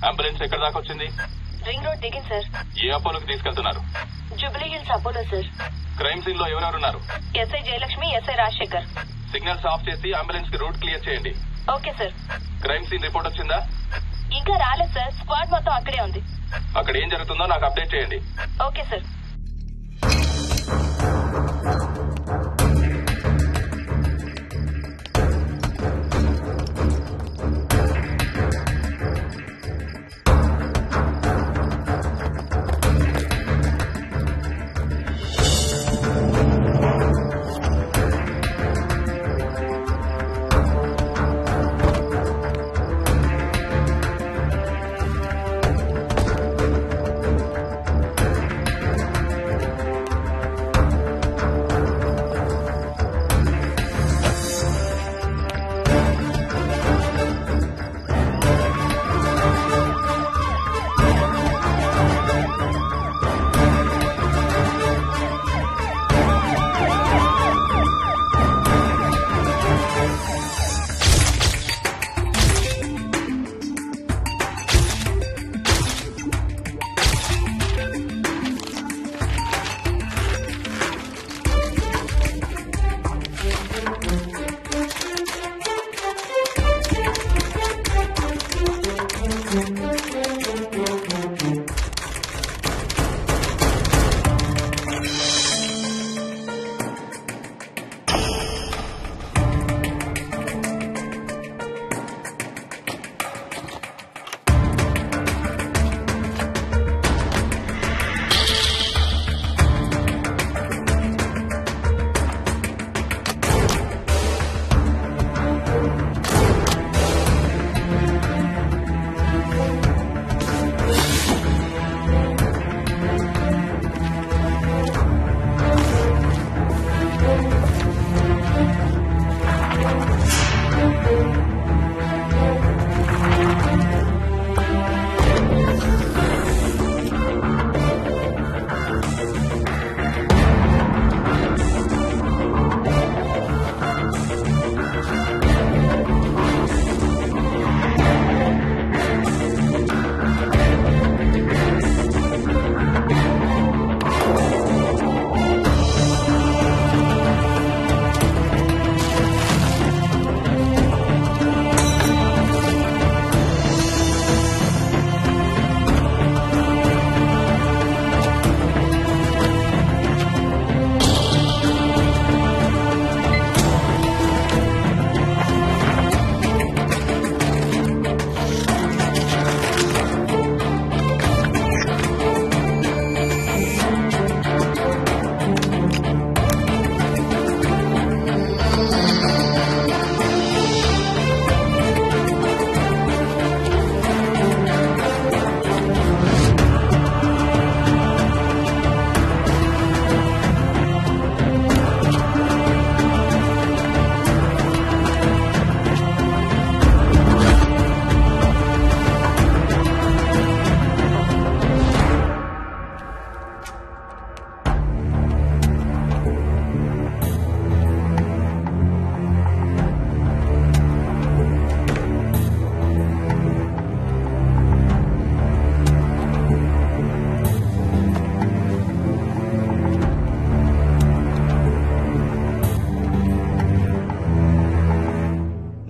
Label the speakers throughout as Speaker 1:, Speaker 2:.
Speaker 1: Ambulance ఎక్కడ దాకా వచ్చింది?
Speaker 2: రింగ్ రోడ్ దిగింది సార్.
Speaker 1: ఏ అపోలోకి తీసుకెళ్తున్నారు?
Speaker 2: Jubilee Hills Apollo sir.
Speaker 1: Crime scene లో ఎవరెవరున్నారు?
Speaker 2: SI Jayalakshmi, SI Rajasekhar.
Speaker 1: Signals off చేసి అంబులెన్స్ కి రూట్ క్లియర్ చేయండి.
Speaker 2: Okay sir.
Speaker 1: Crime scene report వచ్చిందా?
Speaker 2: ఇంకా రాలేదు సార్. స్క్వాడ్ మొత్తం అక్కడే ఉంది.
Speaker 1: అక్కడ ఏం జరుగుతుందో నాకు అప్డేట్ చేయండి.
Speaker 2: Okay sir.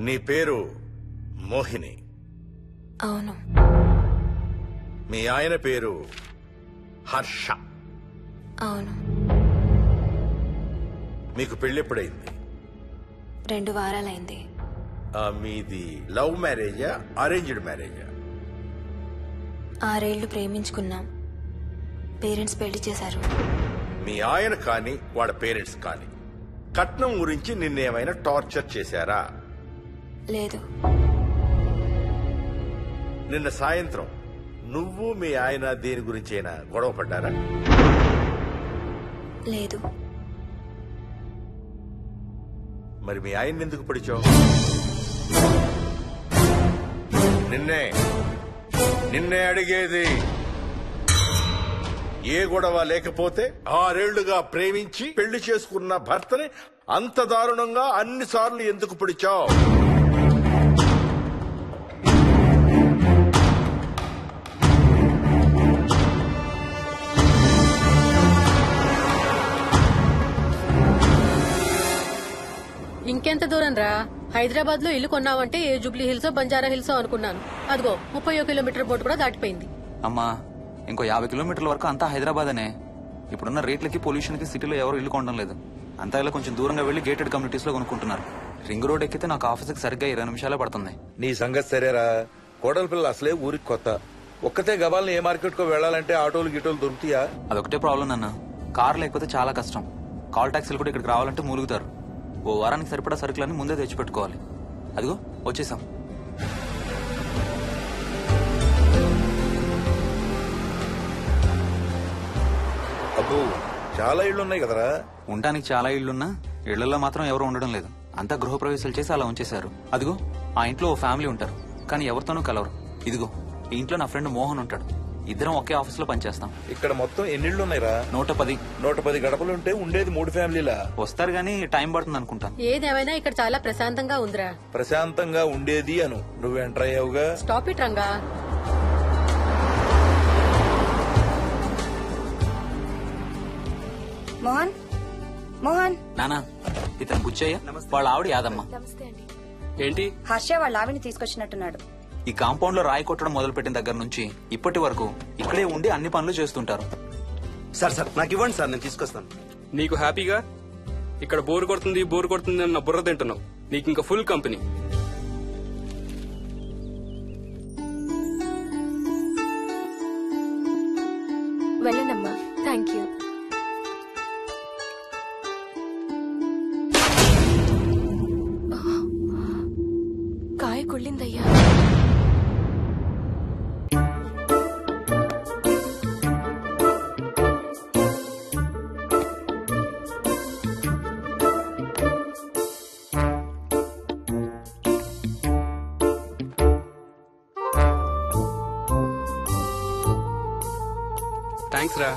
Speaker 3: నీ పేరు మోహిని?
Speaker 2: అవును.
Speaker 3: మీ ఆయన పేరు హర్ష?
Speaker 2: అవును.
Speaker 3: మీకు పెళ్ళెప్పుడైంది?
Speaker 2: 2 వారాలైంది.
Speaker 3: మీది లవ్ మ్యారేజా అరేంజ్డ్ మ్యారేజా?
Speaker 2: 6 ఏళ్లు ప్రేమించుకున్నాం. పేరెంట్స్ పెళ్లి చేశారు.
Speaker 3: మీ ఆయన కానీ వాళ్ళ పేరెంట్స్ కానీ కట్నం గురించి నిన్నేమైనా టార్చర్ చేశారా?
Speaker 2: లేదు.
Speaker 3: నిన్న సాయంత్రం నువ్వు మీ ఆయన దేని గురించైనా గొడవ పడ్డారా?
Speaker 2: లేదు.
Speaker 3: మరి మీ ఆయన ఎందుకు పిడిచావు? నిన్నే అడిగేది. ఏ గొడవ లేకపోతే 6 ఏళ్లుగా ప్రేమించి పెళ్లి చేసుకున్న భర్తని అంత దారుణంగా అన్నిసార్లు ఎందుకు పిడిచావు?
Speaker 4: దూరం రా. హైదరాబాద్ లో ఇల్లు కొన్నావంటే ఏ జూబ్లీ హిల్స్ బంజారా హిల్స్ అనుకున్నాను. అదిగో 31 కిలోమీటర్ బోర్డు కూడా దాటిపోయింది.
Speaker 5: అమ్మా ఇంకో 50 కిలోమీటర్ల వరకు అంతా హైదరాబాద్ అనే. ఇప్పుడున్న రేట్లకి పొల్యూషన్ కి సిటీలో ఎవరు ఇల్లు కొనడం లేదు. అంతా ఇలా కొంచెం దూరంగా వెళ్లి గేటెడ్ కమ్యూనిటీస్ లో కొనుక్కుంటున్నారు. రింగ్ రోడ్ ఎక్కితే నాకు ఆఫీస్కి సరిగ్గా 20 నిమిషాలే పడుతుంది.
Speaker 3: నీ సంగతి సరేరా, కోడల పిల్ల అసలే ఊరికి కొత్త. ఒక్కతే గబాల్ని ఏ మార్కెట్ కో వెళ్లాలంటే ఆటోలు గిటోలు దొరుకుతాయా?
Speaker 5: అదొకటే ప్రాబ్లం నాన్న. కార్ లేకపోతే చాలా కష్టం. కాల్ టాక్సీలు కూడా ఇక్కడికి రావాలంటే మూలుగుతారు. ఓ వారానికి సరిపడా సరుకులన్నీ ముందే తెచ్చిపెట్టుకోవాలి. అదిగో వచ్చేసాం.
Speaker 3: అబ్బో చాలా ఇళ్లు ఉన్నాయి కదరా.
Speaker 5: ఉండటానికి చాలా ఇళ్లున్నా ఇళ్లలో మాత్రం ఎవరు ఉండడం లేదు. అంతా గృహప్రవేశాలు చేసి అలా ఉంచేశారు. అదిగో ఆ ఇంట్లో ఓ ఫ్యామిలీ ఉంటారు, కానీ ఎవరితోనూ కలవరు. ఇదిగో ఈ ఇంట్లో నా ఫ్రెండ్ మోహన్ ఉంటాడు. ఇద్దరం ఒకే ఆఫీస్ లో పనిచేస్తాం.
Speaker 3: ఇక్కడ మొత్తం ఎన్ని ఇళ్లు ఉన్నాయిరా?
Speaker 5: 110.
Speaker 3: 110 గడపలుంటే ఉండేది 3 ఫ్యామిలీలా.
Speaker 5: వస్తారు గానీ టైం పడుతుంది అనుకుంటాను.
Speaker 4: ఏదేమైనా ఇక్కడ చాలా ప్రశాంతంగా ఉందిరా.
Speaker 3: ప్రశాంతంగా ఉండేది అను, నువ్వు ఎంటర్ అయ్యావుగా.
Speaker 4: Stop it Ranga.
Speaker 6: మోహన్ మోహన్
Speaker 5: నానా ఇతను బుచ్చయ్య, వాళ్ళ ఆవిడ యాదమ్మ.
Speaker 1: ఏంటి?
Speaker 6: హర్ష వాళ్ళ ఆవిని తీసుకొచ్చినట్టున్నాడు.
Speaker 5: ఈ కాంపౌండ్ లో రాయి కొట్టడం మొదలుపెట్టిన దగ్గర నుంచి ఇప్పటి వరకు ఇక్కడే ఉండి అన్ని పనులు చేస్తుంటారు.
Speaker 7: సార్ నాకు ఇవ్వండి సార్, నేను తీసుకొస్తాను.
Speaker 1: నీకు హ్యాపీగా ఇక్కడ బోర్ కొడుతుంది అన్న బుర్ర తింటున్నావు. నీకు ఇంకా ఫుల్ కంపెనీ.
Speaker 2: వెళ్ళండమ్మా. Thank you. కాయ కుళ్ళిందయ్యా.
Speaker 1: థ్యాంక్స్ రా.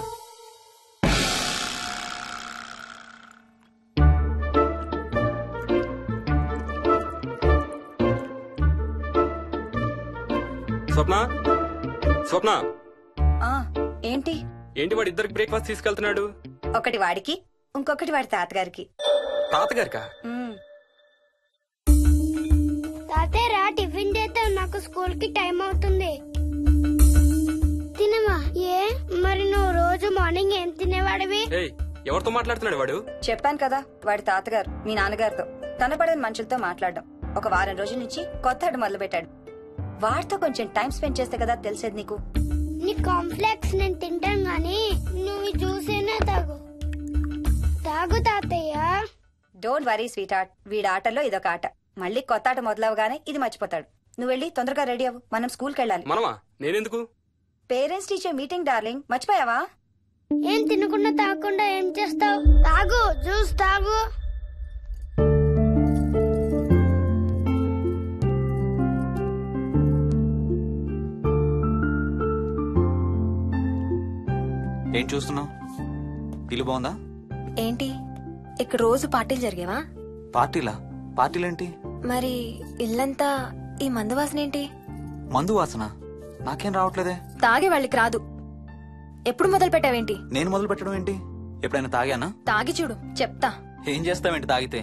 Speaker 1: స్వప్న
Speaker 6: ఆ ఏంటి
Speaker 1: ఏంటి వాడు ఇద్దరికి బ్రేక్ఫాస్ట్ తీసుకెళ్తున్నాడు?
Speaker 6: ఒకటి వాడికి, ఇంకొకటి వాడి తాతగారికి.
Speaker 1: తాతగారికా?
Speaker 8: తాతయ్య టిఫిన్ చేద్దాం, నాకు స్కూల్ కి టైం అవుతుంది. తినమా? ఏ మరి నువ్వు రోజు మార్నింగ్ ఏం తినేవాడివి?
Speaker 1: ఎవరితో మాట్లాడుతున్నాడు వాడు?
Speaker 6: చెప్పాను కదా, వాడి తాతగారు మీ నాన్నగారితో కనపడని మనుషులతో మాట్లాడడం. ఒక వారం రోజుల నుంచి కొత్త ఆట మొదలు పెట్టాడు. వాడితో కొంచెం టైం స్పెండ్ చేస్తే కదా తెలిసేది నీకు.
Speaker 8: నీ కాంప్లెక్స్ నేను తింటాను గానీ నువ్వు జ్యూసేనే తాగు. తాగు తాతయ్య.
Speaker 6: డోంట్ వరీ స్వీట్ హార్ట్, వీడి ఆటల్లో ఇదొక ఆట. మళ్ళీ కొత్త ఆట మొదలవగానే ఇది మర్చిపోతాడు. నువ్వు వెళ్ళి తొందరగా రెడీ అవ్వు, మనం స్కూల్కి వెళ్ళాలి.
Speaker 1: మనమా? నేనెందుకు?
Speaker 6: పేరెంట్స్ టీచర్ మీటింగ్ డార్లింగ్, మర్చిపోయావా?
Speaker 8: ఏం తినకుండా తాగకుండా ఏం చేస్తావు? తాగు, జ్యూస్ తాగు.
Speaker 5: ఏం చూస్తున్నావు? ఇల్లు బాగుందా?
Speaker 2: ఏంటి ఇక్కడ రోజు పార్టీలు జరిగేవా?
Speaker 5: పార్టీలేంటి?
Speaker 2: మరి ఇల్లంతా ఈ మందు వాసన ఏంటి?
Speaker 5: మందు వాసన నాకేం రావట్లేదే.
Speaker 2: తాగే వాళ్ళకి రాదు. ఎప్పుడు మొదలు పెట్టావేంటి?
Speaker 5: నేను మొదలు పెట్టడం ఏంటి? ఎప్పుడైనా తాగానా?
Speaker 2: తాగి చూడు, చెప్తా.
Speaker 5: ఏం చేస్తావేంటి తాగితే?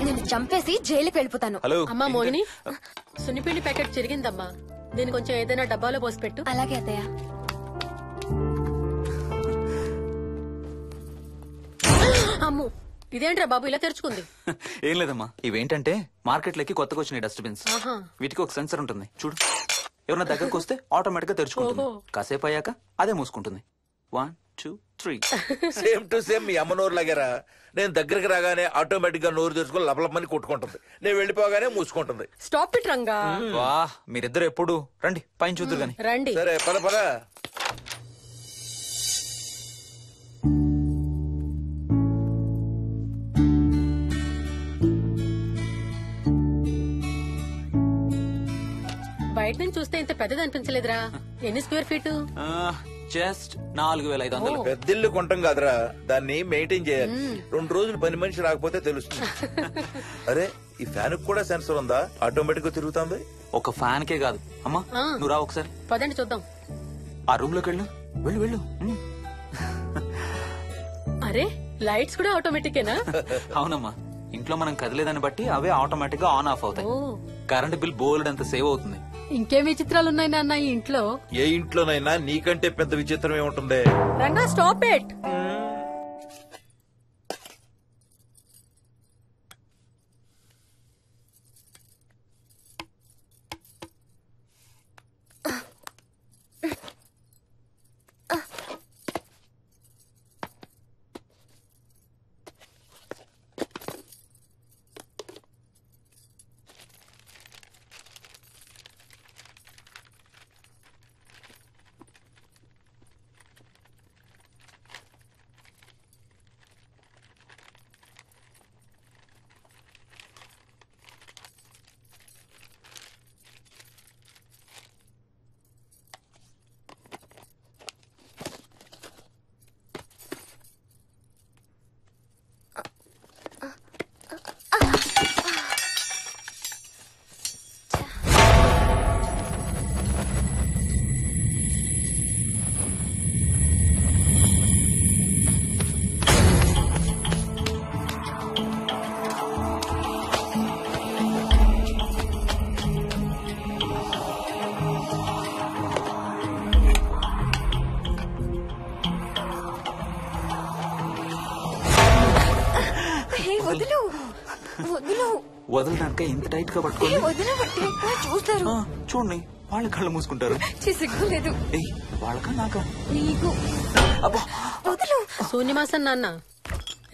Speaker 2: నేను చంపేసి జైలుకి వెళ్ళిపోతాను.
Speaker 5: హలో
Speaker 4: అమ్మా మోహిని, సున్నిపిండి ప్యాకెట్ చిరిగిందమ్మా. దీని కొంచెం ఏదైనా డబ్బాలో పోసి పెట్టు.
Speaker 2: అలాగే అత్తయ్య.
Speaker 4: అమ్ము, ఇదేంట్రా బాబు ఇలా తెరుచుకుంది?
Speaker 5: ఏం లేదమ్మా, ఇవేంటంటే మార్కెట్లోకి కొత్తగా వచ్చిన డస్ట్బిన్స్.
Speaker 4: ఆహా.
Speaker 5: వీటికి ఒక సెన్సర్ ఉంటుంది చూడు. ఎవరైనా దగ్గరకు వస్తే ఆటోమేటిక్ గా తెరుచుకుంటుంది. కాసేపు అయ్యాక అదే మూసుకుంటుంది. 1 2 3.
Speaker 3: సేమ్ టు సేమ్ మీ అమ్మ నోరు లాగారా. నేను దగ్గరికి రాగానే ఆటోమేటిక్ గా నోరు తెరుచుకొని లపలపని కొట్టుకుంటుంది. నేను వెళ్ళిపోగానే మూసుకుంటుంది.
Speaker 4: Stop it Ranga.
Speaker 5: వా, మీరిద్దరు ఎప్పుడు రండి పైన చూద్దరు గాని.
Speaker 4: రండి.
Speaker 3: సరే పద పద.
Speaker 4: బయట నుంచి చూస్తే ఇంత పెద్దది అనిపించలేదురా. ఎన్ని స్క్వేర్ ఫీట్?
Speaker 5: జస్ట్ 4500.
Speaker 3: పెద్దిల్లు కొంటాం కాదురా, దాన్ని మెయింటైన్ చేయాలి. 2 రోజులు పని మనిషి రాకపోతే తెలుస్తుంది. అరే ఈ ఫ్యాన్ కూడా సెన్సర్ ఉందా? ఆటోమేటిక్ గా తిరుగుతుంది.
Speaker 5: ఒక ఫ్యాన్ కే కాదు. అమ్మా నువ్వు రా ఒకసారి.
Speaker 4: పదండి చూద్దాం.
Speaker 5: ఆ రూమ్ లోకి వెళ్ళు.
Speaker 4: అరే లైట్స్ కూడా ఆటోమేటికేనా?
Speaker 5: అవునమ్మా, ఇంట్లో మనం కదిలేదాన్ని బట్టి అవే ఆటోమేటిక్ గా ఆన్ ఆఫ్ అవుతాయి.
Speaker 4: ఓ
Speaker 5: కరెంట్ బిల్ బోల్డ్ అంత సేవ్ అవుతుంది.
Speaker 4: ఇంకేం విచిత్రాలు ఉన్నాయి నాన్న ఈ ఇంట్లో.
Speaker 3: ఏ ఇంట్లోనైనా నీకంటే పెద్ద విచిత్రం ఏముంటుంది?
Speaker 4: Ranga stop it.
Speaker 5: వదలడానిక ఇంత టైట్ గా పట్టుకోండి.
Speaker 2: చూస్తారు.
Speaker 5: చూడండి వాళ్ళ కళ్ళు మూసుకుంటారు.
Speaker 2: సిగ్గులేదు
Speaker 5: వాళ్ళకా నాకా?
Speaker 2: నీకు.
Speaker 5: అబ్బా
Speaker 4: శూన్యమాసం నాన్న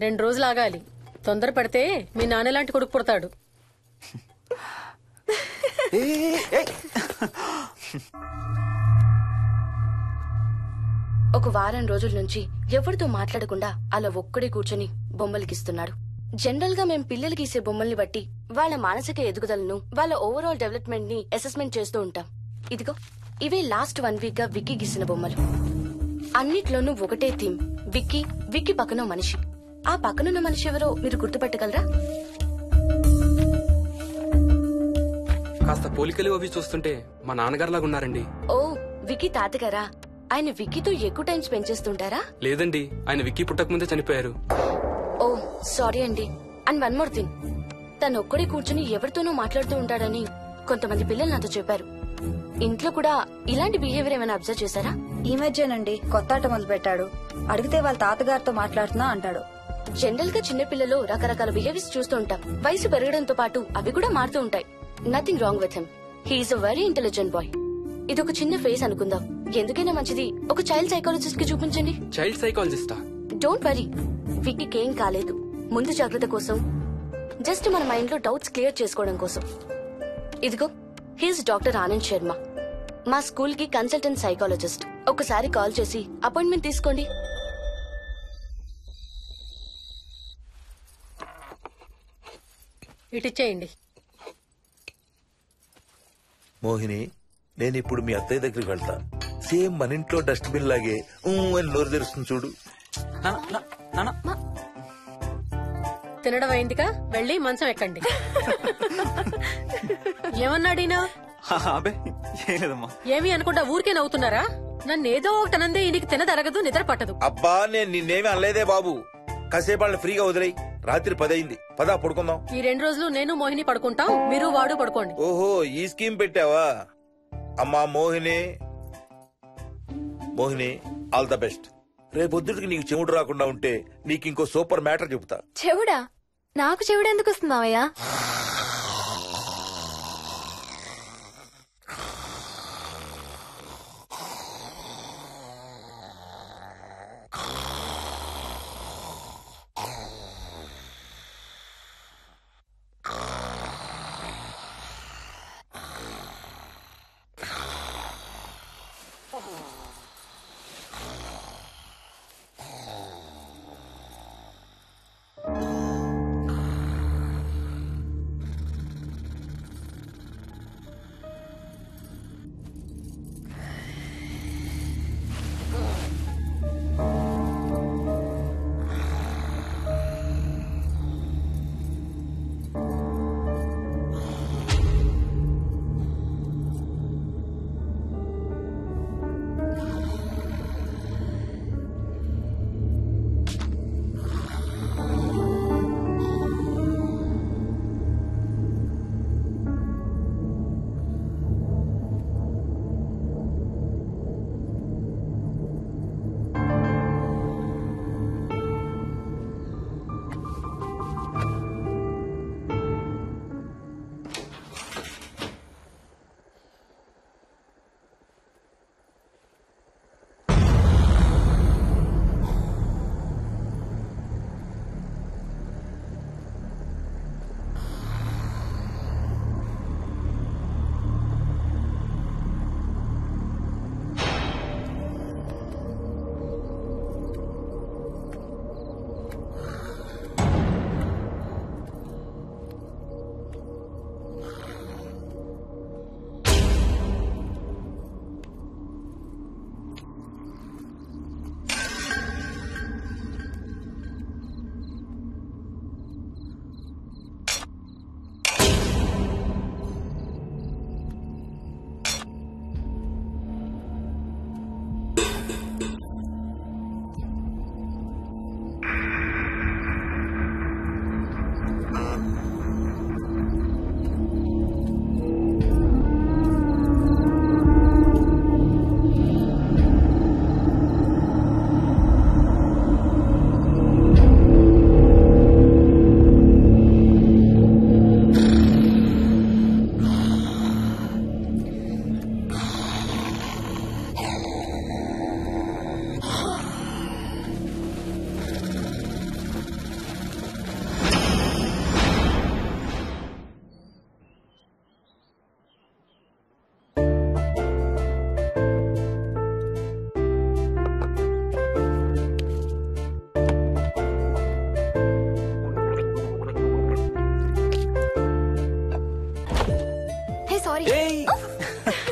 Speaker 4: 2 రోజులు ఆగాలి. తొందర పడితే మీ నాన్న లాంటి కొడుకు పుడతాడు.
Speaker 9: ఒక వారం రోజుల నుంచి ఎవరితో మాట్లాడకుండా అలా ఒక్కడే కూర్చొని బొమ్మలు గీస్తున్నాడు. జనరల్ గా మేం పిల్లలు గీసే బొమ్మల్ని బట్టి వాళ్ళ మానసిక ఎదుగుదలను, వాళ్ళ ఓవరాల్ డెవలప్మెంట్ ని అసెస్మెంట్ చేస్తూ ఉంటాం. ఇదిగో ఇవే లాస్ట్ 1 వీక్ గా విక్కీ గీసిన బొమ్మలు. అన్నిట్లోనూ ఒకటే థీమ్, విక్కీ, విక్కీ పక్కన మనిషి. ఆ పక్కనున్న మనిషి ఎవరో మీరు గుర్తుపట్టగలరా?
Speaker 1: కాస్త పోలికలు అవి చూస్తుంటే మా నాన్నగారులాగా ఉన్నారండి.
Speaker 9: ఓ విక్కీ తాతగారా? ఆయన విక్కీతో ఎక్కువ టైం స్పెండ్ చేస్తుంటారా?
Speaker 1: లేదండి, ఆయన విక్కీ పుట్టక ముందే చనిపోయారు.
Speaker 9: ఓ సారీ అండి. అండ్ 1 మోర్ థింగ్, తను ఒక్కడే కూర్చుని ఎవరితోనూ మాట్లాడుతూ ఉంటాడని కొంతమంది పిల్లలు నాతో చెప్పారు. ఇంట్లో కూడా ఇలాంటి బిహేవియర్ ఏమైనా అబ్జర్వ్ చేశారా?
Speaker 6: ఈ మధ్యనండి కొత్త ఆట మొదలు పెట్టాడు. అడిగితే వాళ్ళ తాతగారితో మాట్లాడుతున్నా అంటాడు.
Speaker 9: జనరల్ గా చిన్న పిల్లలు రకరకాల బిహేవియర్స్ చూస్తూ ఉంటాం. వయసు పెరగడంతో పాటు అవి కూడా మారుతూ ఉంటాయి. Nothing wrong with him. He's a very intelligent boy. ఇదొక చిన్న ఫేస్ అనుకుందాం. ఎందుకైనా మంచిది ఒక చైల్డ్ సైకాలజిస్ట్ కి చూపించండి.
Speaker 1: చైల్డ్ సైకాలజిస్టా?
Speaker 9: డోంట్ వరీ, విక్కీకి ఏం కాలేదు. ముందు జాగ్రత్త కోసం, జస్ట్ మన మైండ్ లో డౌట్స్ క్లియర్ చేసుకోవడం కోసం. ఇదిగో హీస్ డాక్టర్ ఆనంద్ శర్మ, మా స్కూల్ కి కన్సల్టెంట్ సైకాలజిస్ట్. ఒకసారి కాల్ చేసి అపాయింట్మెంట్ తీసుకోండి.
Speaker 4: ఇటిచ్చేయండి.
Speaker 3: మోహిని, నేను ఇప్పుడు మీ అత్తయ్య దగ్గరికి వెళ్తా. సేమ్ మన ఇంట్లో డస్ట్ బిన్ లాగే అని నోరు తెరుస్తుంది చూడు.
Speaker 4: తినడం అయిందిగా, వెళ్ళి మంచం ఎక్కండి. ఏమన్నాడీనా?
Speaker 5: అబే ఏం లేదమ్మా.
Speaker 4: ఏమి అనుకుంటా ఊరికే నవ్వుతున్నారా? నన్ను ఏదో ఒకటి అనందే ఈయనకి తినదరగదు, నిద్ర పట్టదు.
Speaker 3: అబ్బా నేను నిన్నేమి అనలేదే బాబు. కాసేపు వాళ్ళని ఫ్రీగా వదిలేయి. రాత్రి 10 అయింది, పదా పడుకుందాం.
Speaker 4: ఈ 2 రోజులు నేను మోహిని పడుకుంటాం, మీరు వాడు పడుకోండి.
Speaker 3: ఓహో ఈ స్కీమ్ పెట్టావా? అమ్మా Mohini, Mohini all the best. రేపొద్దుటికి నీకు చెవుడు రాకుండా ఉంటే నీకు ఇంకో సూపర్ మ్యాటర్ చెబుతా.
Speaker 2: చెవుడా? నాకు చెవుడు ఎందుకు వస్తుంది మావయ్య?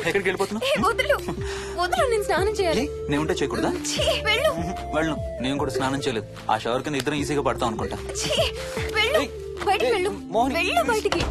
Speaker 5: ఎక్కడికి వెళ్ళిపోతున్నావు?
Speaker 2: వదులు వదులు, నేను స్నానం చేయాలి.
Speaker 5: నేను ఉంటే చేయకూడదా?
Speaker 2: వెళ్ళు.
Speaker 5: వెళ్ళను, నేను కూడా స్నానం చేయలేదు. ఆ షవర్ కింద ఇద్దరం ఈజీగా పడతాం అనుకుంటా.
Speaker 2: వెళ్ళు, బయటికి వెళ్ళు.
Speaker 5: మోహిని.
Speaker 2: వెళ్ళు బయటికి.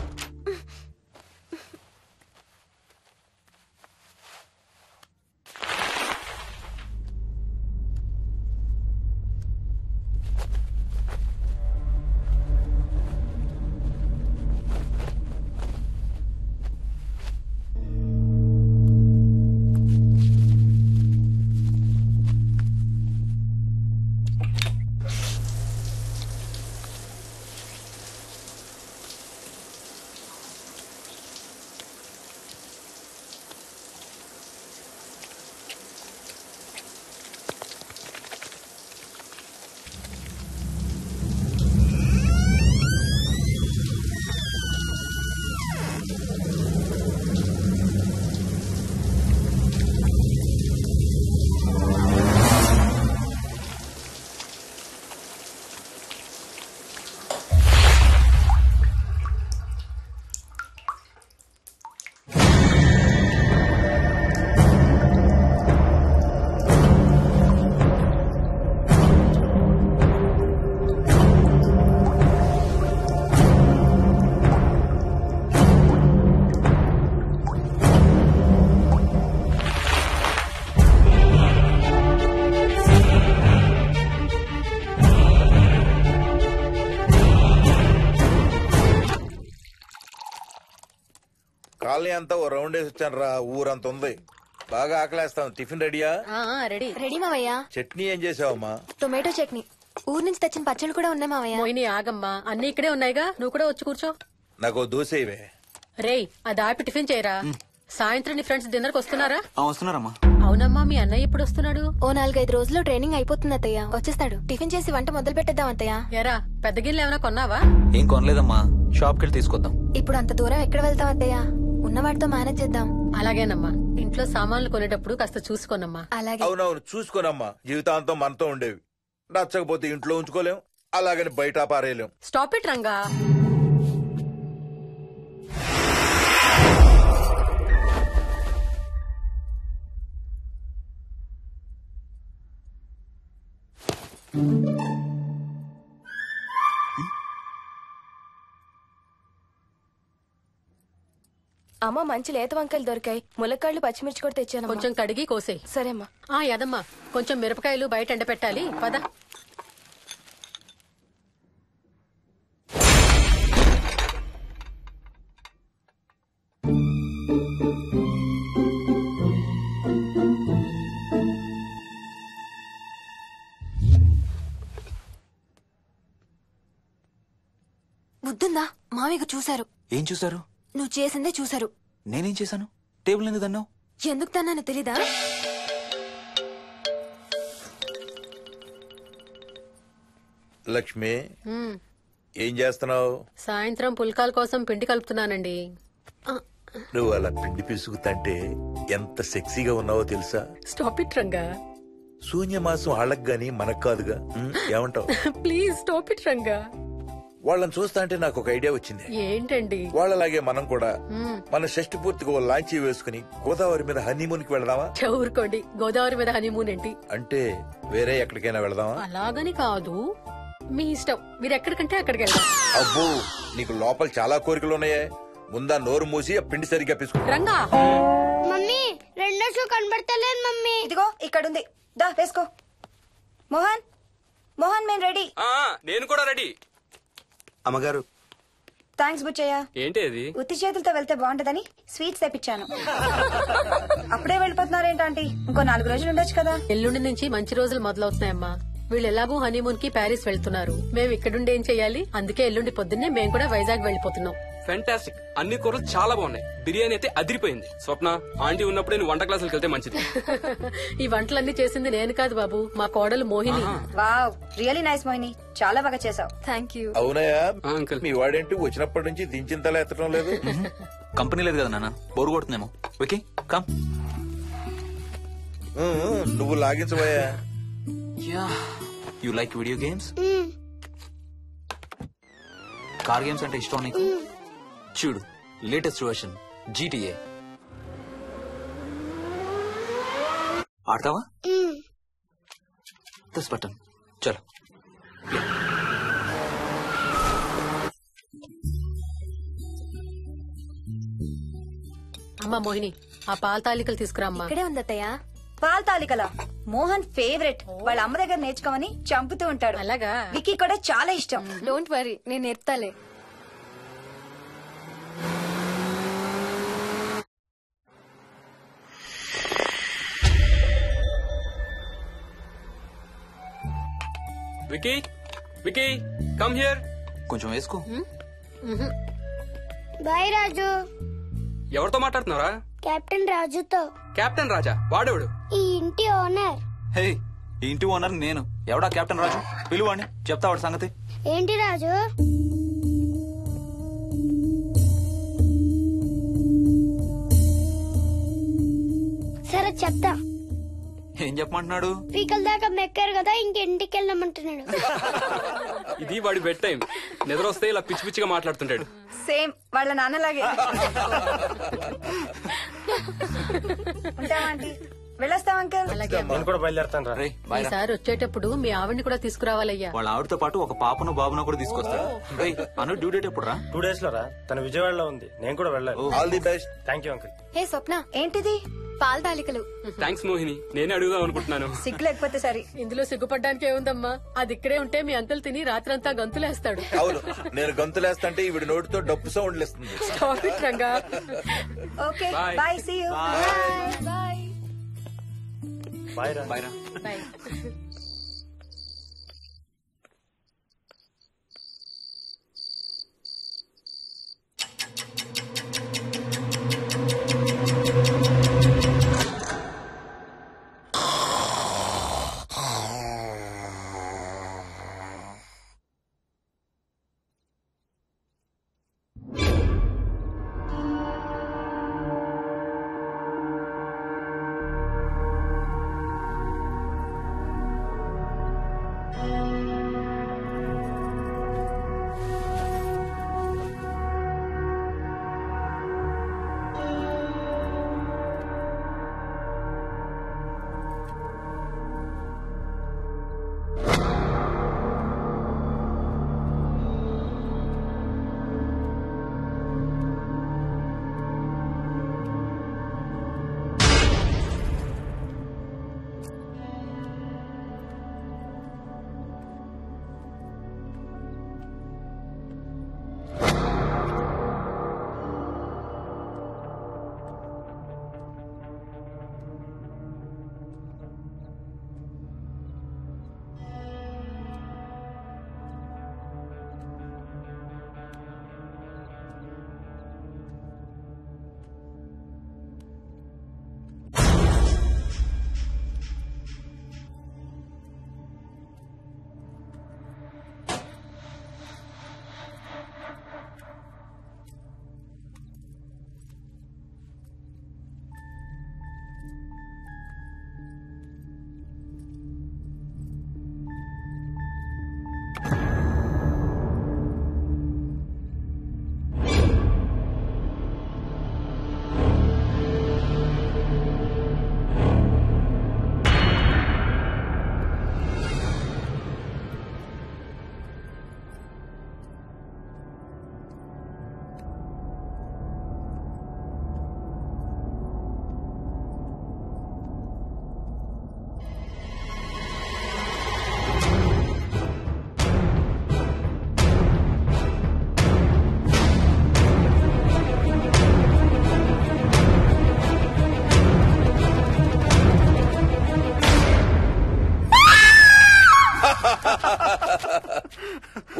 Speaker 3: కాలనీ అంతా ఓ రౌండ్ వేసి వచ్చాను రా. ఊరంత ఉంది. బాగా ఆకలేస్తాం. టిఫిన్ రెడీయా?
Speaker 4: రెడీ.
Speaker 2: రెడీ మావయ్య.
Speaker 3: చట్నీ ఏం చేసావమ్మా?
Speaker 2: టొమాటో చట్నీ. ఊరు నుంచి తెచ్చిన పచ్చళ్ళు కూడా ఉన్నాయి మావయ్య.
Speaker 4: మోహిని ఆగమ్మా, అన్ని ఇక్కడే ఉన్నాయిగా, నువ్వు కూడా వచ్చి కూర్చో.
Speaker 3: నాకు దోశ ఇవే.
Speaker 4: రేయ్, అది ఆపి టిఫిన్ చేయరా. సాయంత్రం నీ ఫ్రెండ్స్ డిన్నర్ కి వస్తున్నారా?
Speaker 5: వస్తున్నారమ్మా.
Speaker 4: అవునమ్మా, మీ అన్నయ్య ఎప్పుడు వస్తున్నాడు?
Speaker 2: ఓ 4-5 రోజుల్లో ట్రైనింగ్ అయిపోతుంది అత్తయ్య, వచ్చేస్తాడు. టిఫిన్ చేసి వంట మొదలు పెట్టేద్దాం అత్తయ్య.
Speaker 4: ఎరా, పెద్ద గిన్నెలు ఏమైనా కొన్నావా?
Speaker 5: ఏం కొనలేదమ్మా, షాప్ కెళ్ళి తీసుకొద్దాం.
Speaker 2: ఇప్పుడు అంత దూరం ఎక్కడ వెళ్తాం అత్తయ్య? ఉన్న వాటితో మేనేజ్ చేద్దాం.
Speaker 4: అలాగేనమ్మా, ఇంట్లో సామాన్లు కొనేటప్పుడు కాస్త చూసుకోనమ్మా.
Speaker 2: అలాగే.
Speaker 3: అవునవును, చూసుకోనమ్మా. జీవితాంతం మనతో ఉండేవి. నచ్చకపోతే ఇంట్లో ఉంచుకోలేం, అలాగని బయట పారేయలేం.
Speaker 4: Stop it Ranga.
Speaker 9: అమ్మ, మంచి లేత వంకాయలు దొరికాయి. ములక్కాళ్ళు, పచ్చిమిర్చి కూడా తెచ్చాను.
Speaker 4: కొంచెం కడిగి కోసేయ్.
Speaker 9: సరేమ్మా.
Speaker 4: యదమ్మా, కొంచెం మిరపకాయలు బయట ఎండపెట్టాలి. పద.
Speaker 2: బుద్ధుందా? మామయ్యకు చూశారు.
Speaker 5: ఏం చూసారు?
Speaker 2: నువ్వు చేసిందే చూశారు.
Speaker 5: నేనేం చేశాను? టేబుల్ ఎందుకు దన్నావు?
Speaker 2: ఎందుకు తన్నాను తెలీదా?
Speaker 3: లక్ష్మి, ఏం చేస్తున్నావు?
Speaker 4: సాయంత్రం పుల్కాల కోసం పిండి కలుపుతున్నానండి.
Speaker 3: నువ్వు అలా పిండి పిసుకుతంటే ఎంత సెక్సీగా ఉన్నావో తెలుసా?
Speaker 4: Stop it Ranga.
Speaker 3: శూన్యమాసం వాళ్ళకి గాని మనకు కాదుగా. ఏమంటావు?
Speaker 4: Please stop it Ranga.
Speaker 3: వాళ్ళని చూస్తా అంటే నాకు ఒక ఐడియా వచ్చింది.
Speaker 4: ఏంటండి?
Speaker 3: వాళ్ళలాగే మనం కూడా మన షష్టి పూర్తిగా ఓ లాంచీ వేసుకుని గోదావరి మీద హనీమూన్ కి వెళదామా?
Speaker 4: ఊరుకోండి, గోదావరి మీద హనీమూన్ ఏంటి?
Speaker 3: అంటే వేరే ఎక్కడికైనా వెళదామా?
Speaker 4: అలాగని కాదు, మీ ఇష్టం. మీరు ఎక్కడికంటే అక్కడికి వెళ్దాం.
Speaker 3: అబ్బో, నీకు లోపల చాలా కోరికలు ఉన్నాయే. ముందా నోరు మూసి ఆ పిండి సరిగ్గా పిసుకు.
Speaker 4: రంగా.
Speaker 8: మమ్మీ, రెండో షూ కనబడతలేదు మమ్మీ.
Speaker 6: ఇదిగో ఇక్కడుంది, దా వేసుకో. మోహన్, మోహన్, మేము రెడీ.
Speaker 1: నేను కూడా రెడీ.
Speaker 7: అమ్మగారు.
Speaker 6: థ్యాంక్స్ బుచ్చయ్య.
Speaker 1: ఏంటి అది?
Speaker 6: ఉత్తి చేతులతో వెళ్తే బాగుంటదని స్వీట్స్ తెప్పించాను. అప్పుడే వెళ్ళిపోతున్నారేంటి? ఇంకో 4 రోజులు ఉండొచ్చు కదా.
Speaker 4: ఎల్లుండి నుంచి మంచి రోజులు మొదలవుతున్నాయమ్మా. వీళ్ళు ఎలాగూ హనీమూన్ కి ప్యారిస్ వెళ్తున్నారు. మేము ఇక్కడుండి ఏం చెయ్యాలి? అందుకే ఎల్లుండి పొద్దున్నే మేము కూడా వైజాగ్ వెళ్ళిపోతున్నాం.
Speaker 1: ఫెంటాస్టిక్. అన్ని కూరలు చాలా బాగున్నాయి. బిర్యానీ అయితే అదిరిపోయింది. స్వప్న, ఆంటీ ఉన్నప్పుడు నేను వంట క్లాసులకు వెళ్తే మంచిది.
Speaker 4: ఈ వంటలన్నీ చేసింది నేను కాదు బాబు, మా కోడలు Mohini.
Speaker 6: Wow, really nice Mohini, చాలా బాగా చేసావు.
Speaker 2: Thank you.
Speaker 3: అవునయ్యా,
Speaker 1: అంకుల్.
Speaker 3: మీ వాడేంటి వచ్చినప్పటి నుంచి దించింతలా ఎత్తడం లేదు?
Speaker 5: కంపెనీ లేదు కదా నాన్న, బోరు కొడుతుందేమో. Okay, come.
Speaker 3: నువ్వు లాగించబోయా?
Speaker 5: You like video games? Car games అంటే ఇష్టం నీకు? చూడు, లేటెస్ట్ వర్షన్ GTA. ఆడతావా? దస్ బటన్ చలో.
Speaker 4: అమ్మా మోహిని, ఆ పాల తాలికలు తీసుకురామ్మా.
Speaker 2: ఇక్కడే ఉంది అత్తయ్య.
Speaker 6: పాల తాలికల మోహన్ ఫేవరెట్. వాళ్ళ అమ్మ దగ్గర నేర్చుకోమని చంపుతూ ఉంటాడు.
Speaker 4: అలాగా?
Speaker 6: వికీ కూడా చాలా ఇష్టం.
Speaker 2: డోంట్ వరీ, నేను నేర్పుతాలే.
Speaker 1: Vicky, Vicky, come here.
Speaker 5: కొంచెం వేసుకో.
Speaker 8: బాయ్ రాజు.
Speaker 1: ఎవరితో మాట్లాడుతున్నారా?
Speaker 8: కెప్టెన్ రాజుతో.
Speaker 1: కెప్టెన్ రాజా? వాడేవాడు?
Speaker 8: ఈ ఇంటి ఓనర్.
Speaker 5: హే, ఈ ఇంటి ఓనర్ నేను. ఎవడా కెప్టెన్ రాజు? పిలువాడిని, చెప్తా వాడి సంగతి.
Speaker 8: ఏంటి రాజు? సరే చెప్తా.
Speaker 5: ఏం చెప్పమంటున్నాడు?
Speaker 8: పీకల దాకా మెక్కారు కదా, ఇంటికి వెళ్ళమంటున్నాడు.
Speaker 1: ఇది వాడి బెడ్ టైం. నిద్ర వస్తే ఇలా పిచ్చి పిచ్చిగా మాట్లాడుతుంటాడు.
Speaker 6: సేమ్ వాళ్ళ నాన్నలాగే. ఉంటావా ఆంటీ? వెళ్ళొస్తాం అంకల్.
Speaker 4: అలాగే అమ్మా.
Speaker 10: నేను కూడా బయలుదేరుతాను రా.
Speaker 5: రే బాయ్ రా.
Speaker 4: ఈసారి వచ్చేటప్పుడు మీ ఆవిడ్ని కూడా తీసుకురావాలయ్యా.
Speaker 5: వాళ్ళ ఆవిడతో పాటు ఒక పాపను బాబును కూడా తీసుకొస్తాడు. రేయ్, అను డ్యూ డేట్ ఎప్పుడు రా?
Speaker 10: 2 days లో రా. తన విజయవాడలో ఉంది, నేను కూడా వెళ్ళాలి.
Speaker 3: All the best.
Speaker 10: Thank you uncle.
Speaker 2: Hey Swapna,
Speaker 6: ఏంటిది?
Speaker 2: పాల తాలికలు.
Speaker 1: థ్యాంక్స్ మోహిని, నేనే అడుగుదాం అనుకుంటున్నాను.
Speaker 6: సిగ్గు లేకపోతే సరే.
Speaker 4: ఇందులో సిగ్గుపడ్డానికి ఏముందమ్మా? అది ఇక్కడే ఉంటే మీ అంకుల్ తిని రాత్రంతా గంతులేస్తాడు.
Speaker 3: అవును, నేను గంతులేస్తంటే ఈవిడ నోటితో డప్పు సౌండ్లు ఇస్తుంది.
Speaker 4: Stop it, Ranga.
Speaker 6: Okay
Speaker 1: Bye.
Speaker 6: Bye, see you. Bye.
Speaker 10: Bye రా.
Speaker 5: బాయ్ రా.
Speaker 4: Bye.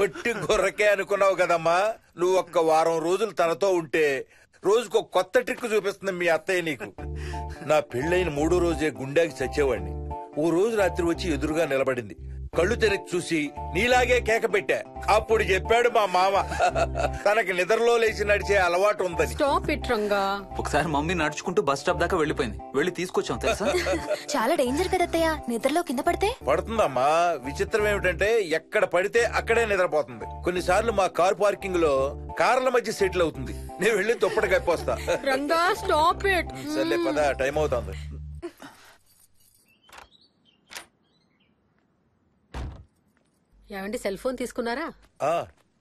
Speaker 3: ఒట్టి గొర్రకే అనుకున్నావు కదమ్మా. నువ్వు ఒక్క వారం రోజులు తనతో ఉంటే రోజుకు కొత్త ట్రిక్ చూపిస్తుంది మీ అత్తయ్య నీకు. నా పెళ్ళైన 3వ రోజే గుండెకి చచ్చేవాడిని. ఓ రోజు రాత్రి వచ్చి ఎదురుగా నిలబడింది. కళ్ళు తెరిచి చూసి నీలాగే కేక పెట్టా. అప్పుడు చెప్పాడు మా మామ తనకి నిద్రలో లేచి నడిచే అలవాటు ఉందని.
Speaker 4: Stop it, Ranga.
Speaker 5: ఒకసారి మమ్మీ నడుచుకుంటూ బస్ స్టాప్ దాకా వెళ్ళిపోయింది. వెళ్ళి తీసుకొచ్చాం తెలుసా.
Speaker 2: చాలా డేంజర్ కదా అత్తయ్య, నిద్రలో కింద పడితే.
Speaker 3: పడుతుందమ్మా. విచిత్రం ఏమిటంటే ఎక్కడ పడితే అక్కడే నిద్రపోతుంది. కొన్నిసార్లు మా కార్ పార్కింగ్ లో కార్ల మధ్య సెటిల్ అవుతుంది. నేను వెళ్ళి దుప్పటి కప్పొస్తా.
Speaker 4: Ranga, stop it.
Speaker 3: సర్లే పద, టైం అవుతుంది.
Speaker 4: ఏమండి సెల్ ఫోన్ తీసుకున్నారా?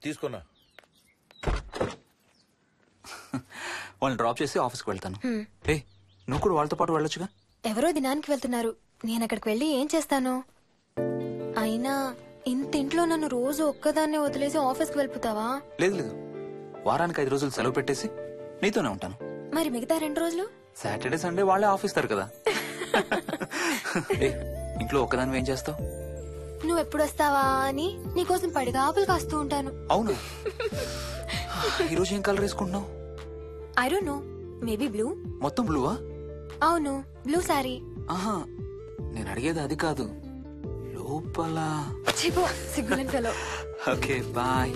Speaker 3: తీసుకున్నా.
Speaker 5: వాళ్ళని డ్రాప్ చేసి ఆఫీస్కి వెళ్తాను. ఏ నువ్వు కూడా వాళ్ళతో పాటు వెళ్ళొచ్చుగా.
Speaker 2: ఎవరో దినానికి వెళ్తున్నారు, నేను అక్కడికి వెళ్ళి ఏం చేస్తాను? అయినా ఇంత ఇంట్లో నన్ను రోజు ఒక్కదాన్నే వదిలేసి ఆఫీస్కి వెళ్ళిపోతావా?
Speaker 5: లేదు లేదు, వారానికి 5 రోజులు సెలవు పెట్టేసి నీతోనే ఉంటాను.
Speaker 2: మరి మిగతా 2 రోజులు?
Speaker 5: సాటర్డే సండే వాళ్ళే ఆఫీస్ తారు కదా. ఇంట్లో ఒక్కదాని ఏం చేస్తావు?
Speaker 2: నువ్వు ఎప్పుడు వస్తావా అని నీకోసం పడిగాపులు కాస్తూ ఉంటాను.
Speaker 5: అవును. ఈరోజు ఏం కలర్ వేసుకుంటున్నావు?
Speaker 2: I don't know, maybe blue.
Speaker 5: మొత్తం బ్లూవా?
Speaker 2: అవును, బ్లూ సారీ.
Speaker 5: ఆహా, నేను అడిగేది అది కాదు, లోపల.
Speaker 2: సిగ్గులేని ఫెలో.
Speaker 5: Okay bye.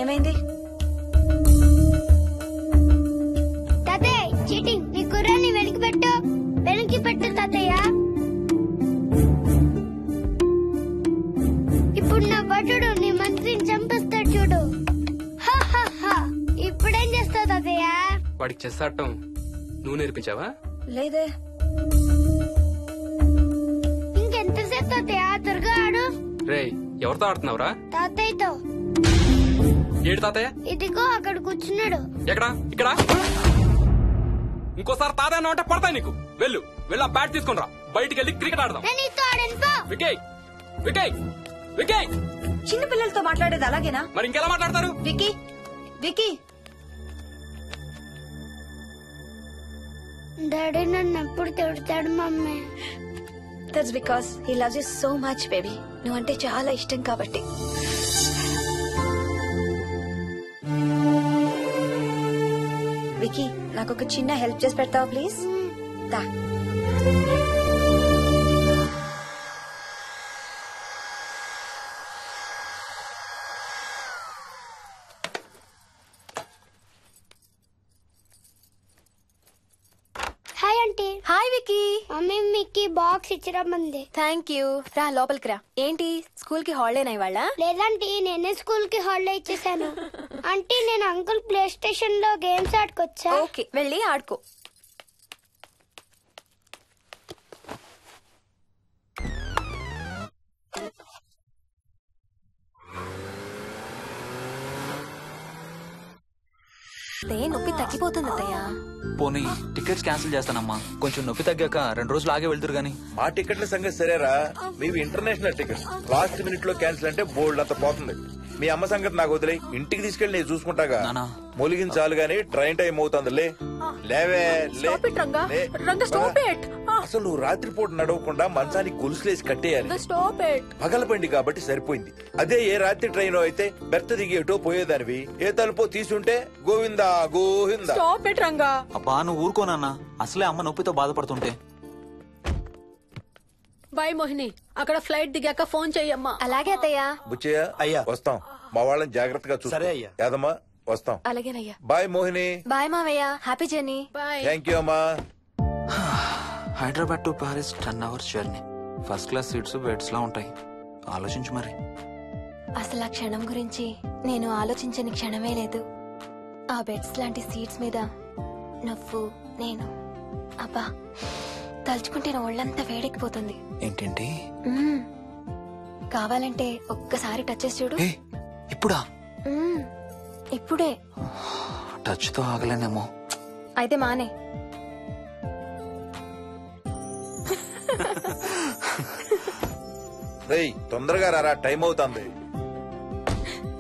Speaker 6: ఏమైంది?
Speaker 8: తాతయ్య చీటింగ్, నీ కుర్రాన్ని వెనక్కి పెట్టు, వెనక్కి పెట్టు తాతయ్య. ఇప్పుడు నా భటుడు నీ మంత్రిని చంపేస్తాడు చూడు. ఇప్పుడేం చేస్తావు తాతయ్య?
Speaker 1: వాడికి చెస్ ఆడటం నువ్వు నేర్పించావా?
Speaker 6: లేదే.
Speaker 8: ఇంకెంతసేపు తాతయ్య? త్వరగా ఆడు.
Speaker 1: రేయ్, ఎవరితో ఆడుతున్నావురా?
Speaker 8: తాతయ్యతో.
Speaker 1: ఏడు తాతయ్య?
Speaker 8: ఇదిగో అక్కడ కూర్చున్నాడు.
Speaker 1: ఎక్కడా? ఇక్కడ. ఇంకోసారి తాతయ్య అంటే పడతాయి నీకు. వెళ్ళు వెళ్ళి ఆ బ్యాట్ తీసుకుని రా, బయటికి వెళ్ళి క్రికెట్ ఆడదాం. వికయ్ వికయ్ వికయ్.
Speaker 6: చిన్న పిల్లలతో మాట్లాడేది అలాగేనా?
Speaker 1: మరి ఇంకెలా మాట్లాడతారు?
Speaker 6: Wiki wiki.
Speaker 8: డాడీ నన్ను ఎప్పుడు తిడతాడు mummy?
Speaker 6: That's because he loves you so much baby. నువ్వంటే చాలా ఇష్టం కాబట్టి. వికీ, నాకు ఒక చిన్న హెల్ప్ చేసి పెడతావా ప్లీజ్? దా.
Speaker 8: Hi aunty.
Speaker 2: Hi Vicky.
Speaker 8: Mummy మీకు బాక్స్ ఇచ్చిరమ్మంది.
Speaker 2: Thank you. రా లోపలికి రా. ఏంటి స్కూల్ కి హాలిడేనా ఇవాళ?
Speaker 8: లేదంటే నేనే స్కూల్ కి హాలిడే ఇచ్చేసాను. అంటే నేను అంకుల్ ప్లే స్టేషన్ లో గేమ్స్ ఆడుకోవచ్చా?
Speaker 2: ఓకే, వెళ్ళి ఆడుకో. నొప్పి తగ్గిపోతుంది అత్తయ్య.
Speaker 5: పోనీ టికెట్స్ క్యాన్సిల్ చేస్తానమ్మా. కొంచెం నొప్పి తగ్గాక 2 రోజులు ఆగే వెళ్తురు గానీ.
Speaker 3: మా టికెట్ల సంగతి సరేరా, మీవి ఇంటర్నేషనల్ టికెట్స్. లాస్ట్ మినిట్ లో క్యాన్సిల్ అంటే బోల్డ్ అంత పోతుంది. మీ అమ్మ సంగతి నాకు వదిలే, ఇంటికి తీసుకెళ్లి నేను చూసుకుంటాగా. మొలిగిన చాలు గానీ ట్రైన్ టైం అవుతుంది. లేవే లే. అసలు నువ్వు రాత్రిపూట నడవకుండా మంచానికి గొలుసులేసి కట్టేయాలి. పగలబండి కాబట్టి సరిపోయింది. అదే ఏ రాత్రి ట్రైన్ అయితే బెర్త దిగి ఎటో పోయేదానివి. ఏ తలుపో తీసుంటే గోవిందా గోవిందా.
Speaker 5: అబ్బా నువ్వు ఊరుకోనన్నా, అసలే అమ్మ నొప్పితో బాధపడుతుంటే.
Speaker 4: బాయ్ మోహిని, అక్కడ ఫ్లైట్ దిగాక ఫోన్ చెయ్యమ్మా.
Speaker 2: అలాగే అత్తయ్య.
Speaker 3: బుచ్చయ్య
Speaker 7: అయ్యా
Speaker 3: వస్తాం. మా వాళ్ళని జాగ్రత్తగా చూసుకో.
Speaker 7: సరే అయ్యా.
Speaker 3: యాదమ్మా వస్తాం.
Speaker 2: అలాగేనయ్యా.
Speaker 3: బాయ్ మోహిని.
Speaker 2: బాయ్ మావయ్య. Happy journey.
Speaker 4: Bye.
Speaker 3: Thank you అమ్మా.
Speaker 5: Hyderabad to Paris 10 hours journey. First class seats beds లా ఉంటాయి. ఆలోచించు మరి.
Speaker 2: అసలు ఆ క్షణం గురించి నేను ఆలోచించని క్షణమే లేదు. ఆ బెడ్స్ లాంటి సీట్స్ మీద నువ్వు నేను, అబ్బా తలుచుకుంటే నా ఒళ్ళంతా వేడెక్కిపోతుంది.
Speaker 5: ఏంటంటే
Speaker 2: కావాలంటే ఒక్కసారి టచ్ చేసి చూడు.
Speaker 5: ఇప్పుడా?
Speaker 2: ఇప్పుడే.
Speaker 5: టచ్ తో ఆగలేనేమో.
Speaker 2: అయితే మానే.
Speaker 3: రేయ్ తొందరగా రారా, టైం అవుతుంది.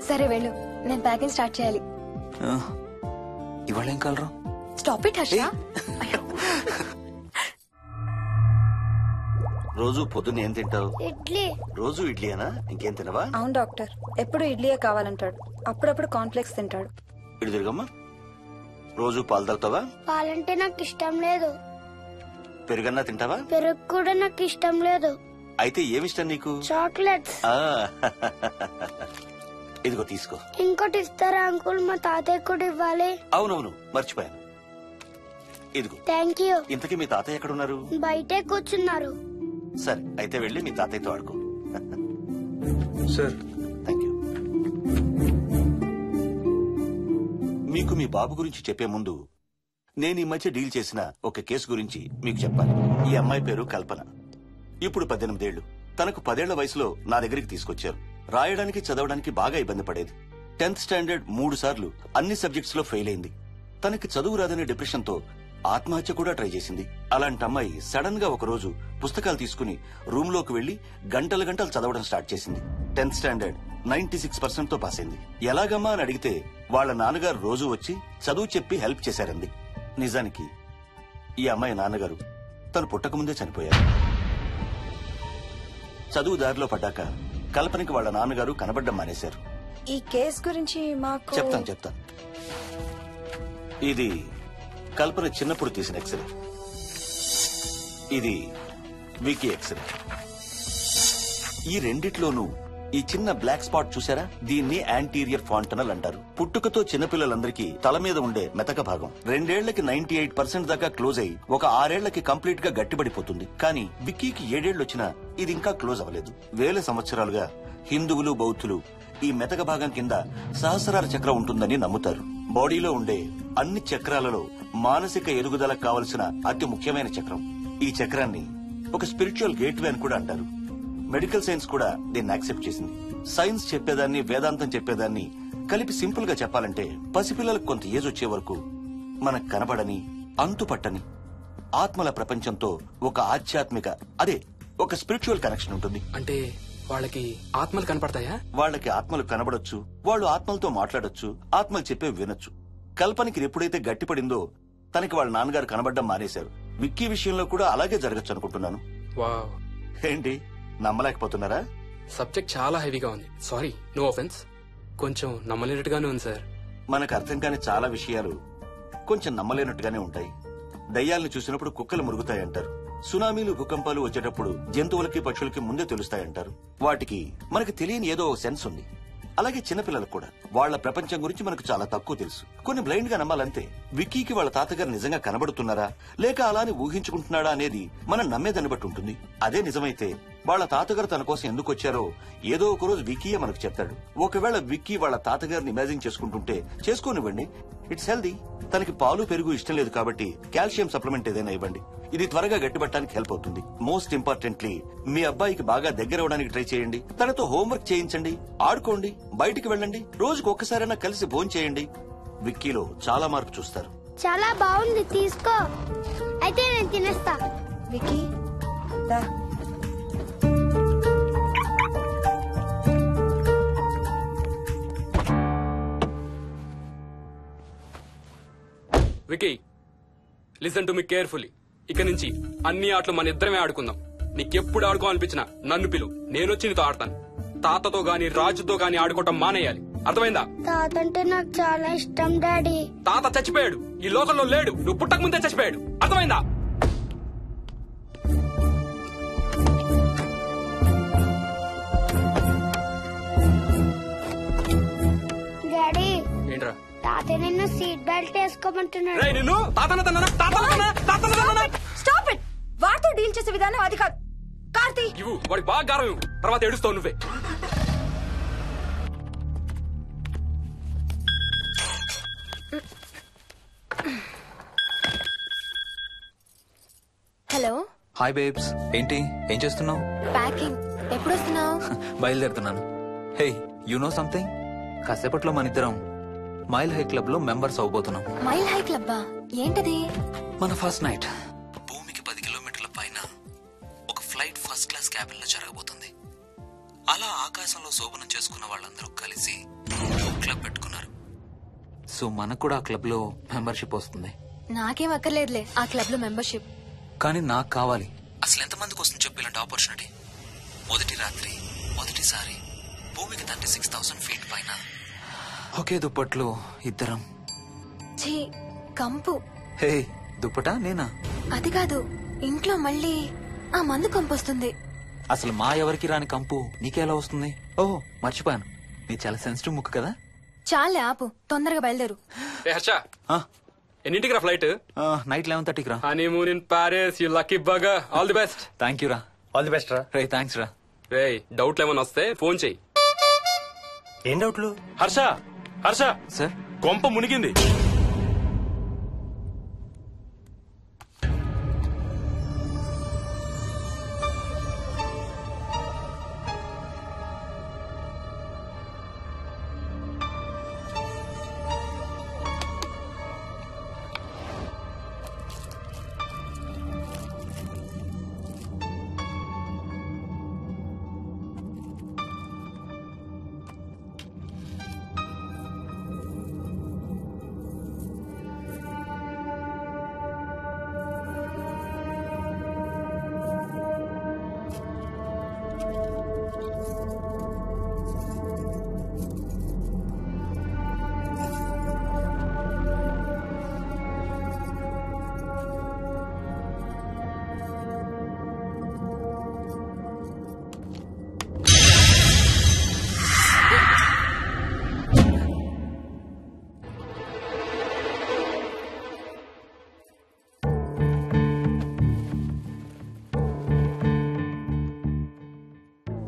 Speaker 2: సరే వెళ్ళు, నేను ప్యాకింగ్ స్టార్ట్ చేయాలి.
Speaker 5: ఇవాళ ఏం కలరు?
Speaker 2: Stop it Harsha.
Speaker 7: రోజు పొద్దున్న ఏం తింటావు?
Speaker 8: ఇడ్లీ.
Speaker 7: రోజు ఇడ్లీనా? ఇంకేం తినవా?
Speaker 6: అవును డాక్టర్, ఎప్పుడు ఇడ్లీయే కావాలంటాడు. అప్పుడప్పుడు కాన్ఫ్లెక్స్ తింటాడు.
Speaker 7: ఇటు తిరగమ్మా. రోజు పాలు తాగుతావా?
Speaker 8: పాలంటే నాకు ఇష్టం లేదు.
Speaker 7: పెరుగన్నా తింటావా?
Speaker 8: పెరుగు కూడా నాకు ఇష్టం లేదు.
Speaker 7: అయితే ఏమిష్టం నీకు?
Speaker 8: చాక్లెట్స్.
Speaker 7: ఇదిగో తీసుకో.
Speaker 8: ఇంకోటి ఇస్తారా అంకుల్? మా తాతయ్య కూడా ఇవ్వాలి.
Speaker 7: అవునవును మర్చిపోయాను. ఇదిగో.
Speaker 8: Thank you.
Speaker 7: ఇంతకీ మీ తాతయ్య ఎక్కడున్నారు?
Speaker 8: బయటే కూర్చున్నారు.
Speaker 7: సరే అయితే వెళ్ళి మీ తాతయ్యతో ఆడుకో.
Speaker 5: Sir
Speaker 7: thank you. మీకు మీ బాబు గురించి చెప్పే ముందు నేను ఈ మధ్య డీల్ చేసిన ఒక కేసు గురించి మీకు చెప్పాలి. ఈ అమ్మాయి పేరు కల్పన. ఇప్పుడు 18 ఏళ్లు. తనకు 10 ఏళ్ల వయసులో నా దగ్గరికి తీసుకొచ్చారు. రాయడానికి చదవడానికి బాగా ఇబ్బంది పడేది. 10th స్టాండర్డ్ 3 సార్లు అన్ని సబ్జెక్ట్స్ లో ఫెయిల్ అయింది. తనకి చదువు రాదనే డిప్రెషన్ తో ఆత్మహత్య కూడా ట్రై చేసింది. అలాంటి అమ్మాయి సడన్ గా ఒక రోజు పుస్తకాలు తీసుకుని రూమ్ లోకి వెళ్లి గంటలు గంటలు చదవడం స్టార్ట్ చేసింది. 10th స్టాండర్డ్ 96% తో పాస్ అయింది. ఎలాగమ్మా అని అడిగితే వాళ్ళ నాన్నగారు రోజు వచ్చి చదువు చెప్పి హెల్ప్ చేశారంది. నిజానికి ఈ అమ్మాయి నాన్నగారు తను పుట్టకముందే చనిపోయారు. చదువు దారిలో పడ్డాక కల్పనకి వాళ్ళ నాన్నగారు కనబడ్డం మానేశారు.
Speaker 6: ఈ కేసు గురించి మాకు
Speaker 7: చెప్తాను. ఇది కల్పన చిన్నప్పుడు తీసిన ఎక్స్రే. ఇది వికీ ఎక్స్రే. ఈ రెండిట్లోనూ ఈ చిన్న బ్లాక్ స్పాట్ చూసారా? దీన్ని యాంటీరియర్ ఫాంటనల్ అంటారు. పుట్టుకతో చిన్నపిల్లలందరికీ తల మీద ఉండే మెతక భాగం 2 ఏళ్లకి 98% దాకా క్లోజ్ అయి ఒక 6 ఏళ్లకి కంప్లీట్ గా గట్టిపడిపోతుంది. కానీ విక్కీకి 7 ఏళ్లు వచ్చినా ఇది ఇంకా క్లోజ్ అవ్వలేదు. వేల సంవత్సరాలుగా హిందువులు బౌద్ధులు ఈ మెతక భాగం కింద సహస్రార చక్రం ఉంటుందని నమ్ముతారు. బాడీలో ఉండే అన్ని చక్రాలలో మానసిక ఎదుగుదలకు కావలసిన అతి ముఖ్యమైన చక్రం. ఈ చక్రాన్ని ఒక స్పిరిచువల్ గేట్వే అని కూడా అంటారు. మెడికల్ సైన్స్ కూడా దీన్ని యాక్సెప్ట్ చేసింది. సైన్స్ చెప్పేదాన్ని వేదాంతం చెప్పేదాన్ని కలిపి సింపుల్ గా చెప్పాలంటే పసిపిల్లలకు కొంత ఏజ్ వచ్చే వరకు మనకు కనబడని అంతుపట్టని ఆత్మల ప్రపంచంతో ఒక ఆధ్యాత్మిక అదే ఒక స్పిరిచువల్ కనెక్షన్ ఉంటుంది.
Speaker 1: అంటే వాళ్ళకి ఆత్మలు కనపడతాయా?
Speaker 7: వాళ్ళకి ఆత్మలు కనబడొచ్చు, వాళ్ళు ఆత్మలతో మాట్లాడొచ్చు, ఆత్మలు చెప్పే వినొచ్చు. కల్పనకి ఎప్పుడైతే గట్టిపడిందో తనకి వాళ్ళ నాన్నగారు కనబడ్డం మానేశారు. విక్కీ విషయంలో కూడా అలాగే జరగచ్చు అనుకుంటున్నాను.
Speaker 1: వావ్,
Speaker 7: ఏంటి నమ్మలేకపోతున్నారా?
Speaker 1: సబ్జెక్ట్ చాలా హెవీగా ఉంది. Sorry, no offence. కొంచెం నమ్మలేనట్టుగానే ఉంది సార్.
Speaker 7: మనకు అర్థం కాని చాలా విషయాలు కొంచెం నమ్మలేనట్టుగానే ఉంటాయి. దయ్యాలను చూసినప్పుడు కుక్కలు మురుగుతాయంటారు. సునామీలు భూకంపాలు వచ్చేటప్పుడు జంతువులకి పక్షులకి ముందే తెలుస్తాయంటారు. వాటికి మనకి తెలియని ఏదో ఒక సెన్స్ ఉంది. అలాగే చిన్నపిల్లలకు కూడా వాళ్ళ ప్రపంచం గురించి మనకు చాలా తక్కువ తెలుసు. కొన్ని బ్లైండ్ గా నమ్మాలంతే. విక్కీకి వాళ్ళ తాతగారు నిజంగా కనబడుతున్నారా లేక అలానే ఊహించుకుంటున్నాడా అనేది మనం నమ్మేదాన్ని బట్టి ఉంటుంది. అదే నిజమైతే వాళ్ళ తాతగారు తన కోసం ఎందుకు వచ్చారో ఏదో ఒక రోజు విక్కీయే మనకు చెప్తాడు. ఒకవేళ విక్కీ వాళ్ళ తాతగారిని ఇమాజిన్ చేసుకుంటుంటే చేసుకోనివ్వండి, ఇట్స్ హెల్దీ. తనకి పాలు పెరుగు ఇష్టం లేదు కాబట్టి కాల్షియం సప్లిమెంట్ ఏదైనా ఇవ్వండి. ఇది త్వరగా గట్టిపట్టడానికి హెల్ప్ అవుతుంది. మోస్ట్ ఇంపార్టెంట్లీ మీ అబ్బాయికి బాగా దగ్గర అవడానికి ట్రై చేయండి. తనతో హోంవర్క్ చేయించండి, ఆడుకోండి, బయటికి వెళ్ళండి, రోజుకు ఒక్కసారైనా కలిసి భోజనం చేయండి. విక్కీలో చాలా మార్పు చూస్తారు.
Speaker 8: చాలా బాగుంది, తీసుకో. అయితే నేను తినేస్తా.
Speaker 6: విక్కీ దా.
Speaker 1: Vicky, listen to me carefully. ఇక నుంచి అన్ని ఆటలు మన ఇద్దరమే ఆడుకుందాం. నీకెప్పుడు ఆడుకోవాలనిపించినా నన్ను పిలు, నేనొచ్చి నీతో ఆడతాను. తాతతో గాని రాజుతో గాని ఆడుకోవటం మానేయాలి, అర్థమైందా?
Speaker 8: తాత అంటే నాకు చాలా ఇష్టం డాడీ.
Speaker 1: తాత చచ్చిపోయాడు, ఈ లోకంలో లేడు. నువ్వు పుట్టక ముందే చచ్చిపోయాడు, అర్థమైందా?
Speaker 8: డాడీ
Speaker 1: ఏంట్రా?
Speaker 8: తాత నిన్ను సీట్ బెల్ట్ వేసుకోమంటున్నాడు.
Speaker 1: రేయ్, నిన్ను
Speaker 6: స్టాప్ ఇట్. వాడితో డీల్ చేసే విధానం అది కాదు. కార్తీ
Speaker 1: ఇవ్వు, వాడికి బాగా గారం ఇవ్వు, తర్వాత ఏడుస్తావు నువ్వే.
Speaker 2: హలో.
Speaker 5: హాయ్ బేబ్స్, ఏంటి ఏం చేస్తున్నావు?
Speaker 2: ప్యాకింగ్. ఎప్పుడు వస్తున్నావు?
Speaker 5: బయలుదేరుతున్నాను. Hey, you know something? కాసేపట్లో మన ఇద్దరం మైల్ హై క్లబ్ లో మెంబర్స్ అవబోతున్నాం.
Speaker 2: మైల్ హై క్లబ్బా? ఏంటది?
Speaker 5: మన ఫస్ట్ నైట్ భూమికి 10 కిలోమీటర్ల పైన ఒక ఫ్లైట్ ఫస్ట్ క్లాస్ క్యాబిన్ లో జరగబోతుంది. అలా ఆకాశంలో శోభనం చేసుకున్న వాళ్ళందరూ కలిసి క్లబ్ పెట్టుకున్నారు. సో మనకు కూడా ఆ క్లబ్ లో మెంబర్షిప్ వస్తుంది.
Speaker 2: నాకేం అక్కర్లేదులే ఆ క్లబ్ లో మెంబర్షిప్.
Speaker 5: కానీ నాకు కావాలి. అసలు ఎంతమందికి వస్తుంది చెప్పు ఇలాంటి ఆపర్చునిటీ? మొదటి రాత్రి, మొదటిసారి భూమికి 36,000 ఫీట్ పైన ఒకే దుప్పట్లో ఇద్దరం.
Speaker 2: ఛీ, కంపు.
Speaker 5: హే, దుప్పటా నేనా?
Speaker 2: అది కాదు, ఇంట్లో మళ్ళీ ఆ మందు కంపు వస్తుంది.
Speaker 5: అసలు మా ఎవరికి రాని కంపు నీకెలా వస్తుంది? ఓహో, మర్చిపోయాను, నీ చాలా సెన్సిటివ్ ముక్కు కదా.
Speaker 2: చాలే ఆపు, తొందరగా బయలుదేరు.
Speaker 1: హర్ష, ఎన్నింటికి రా ఫ్లైట్?
Speaker 5: నైట్ 11:30కి రా.
Speaker 1: Honeymoon in Paris, you lucky bugger. All the best.
Speaker 5: Thank you రా.
Speaker 10: ఆల్ ది బెస్ట్ రా.
Speaker 5: రే, థ్యాంక్స్ రా.
Speaker 1: రే, డౌట్లు ఏమైనా వస్తే ఫోన్ చెయ్యి.
Speaker 10: ఏం డౌట్లు?
Speaker 1: హర్ష, హర్ష
Speaker 5: సార్,
Speaker 1: కొంప మునిగింది.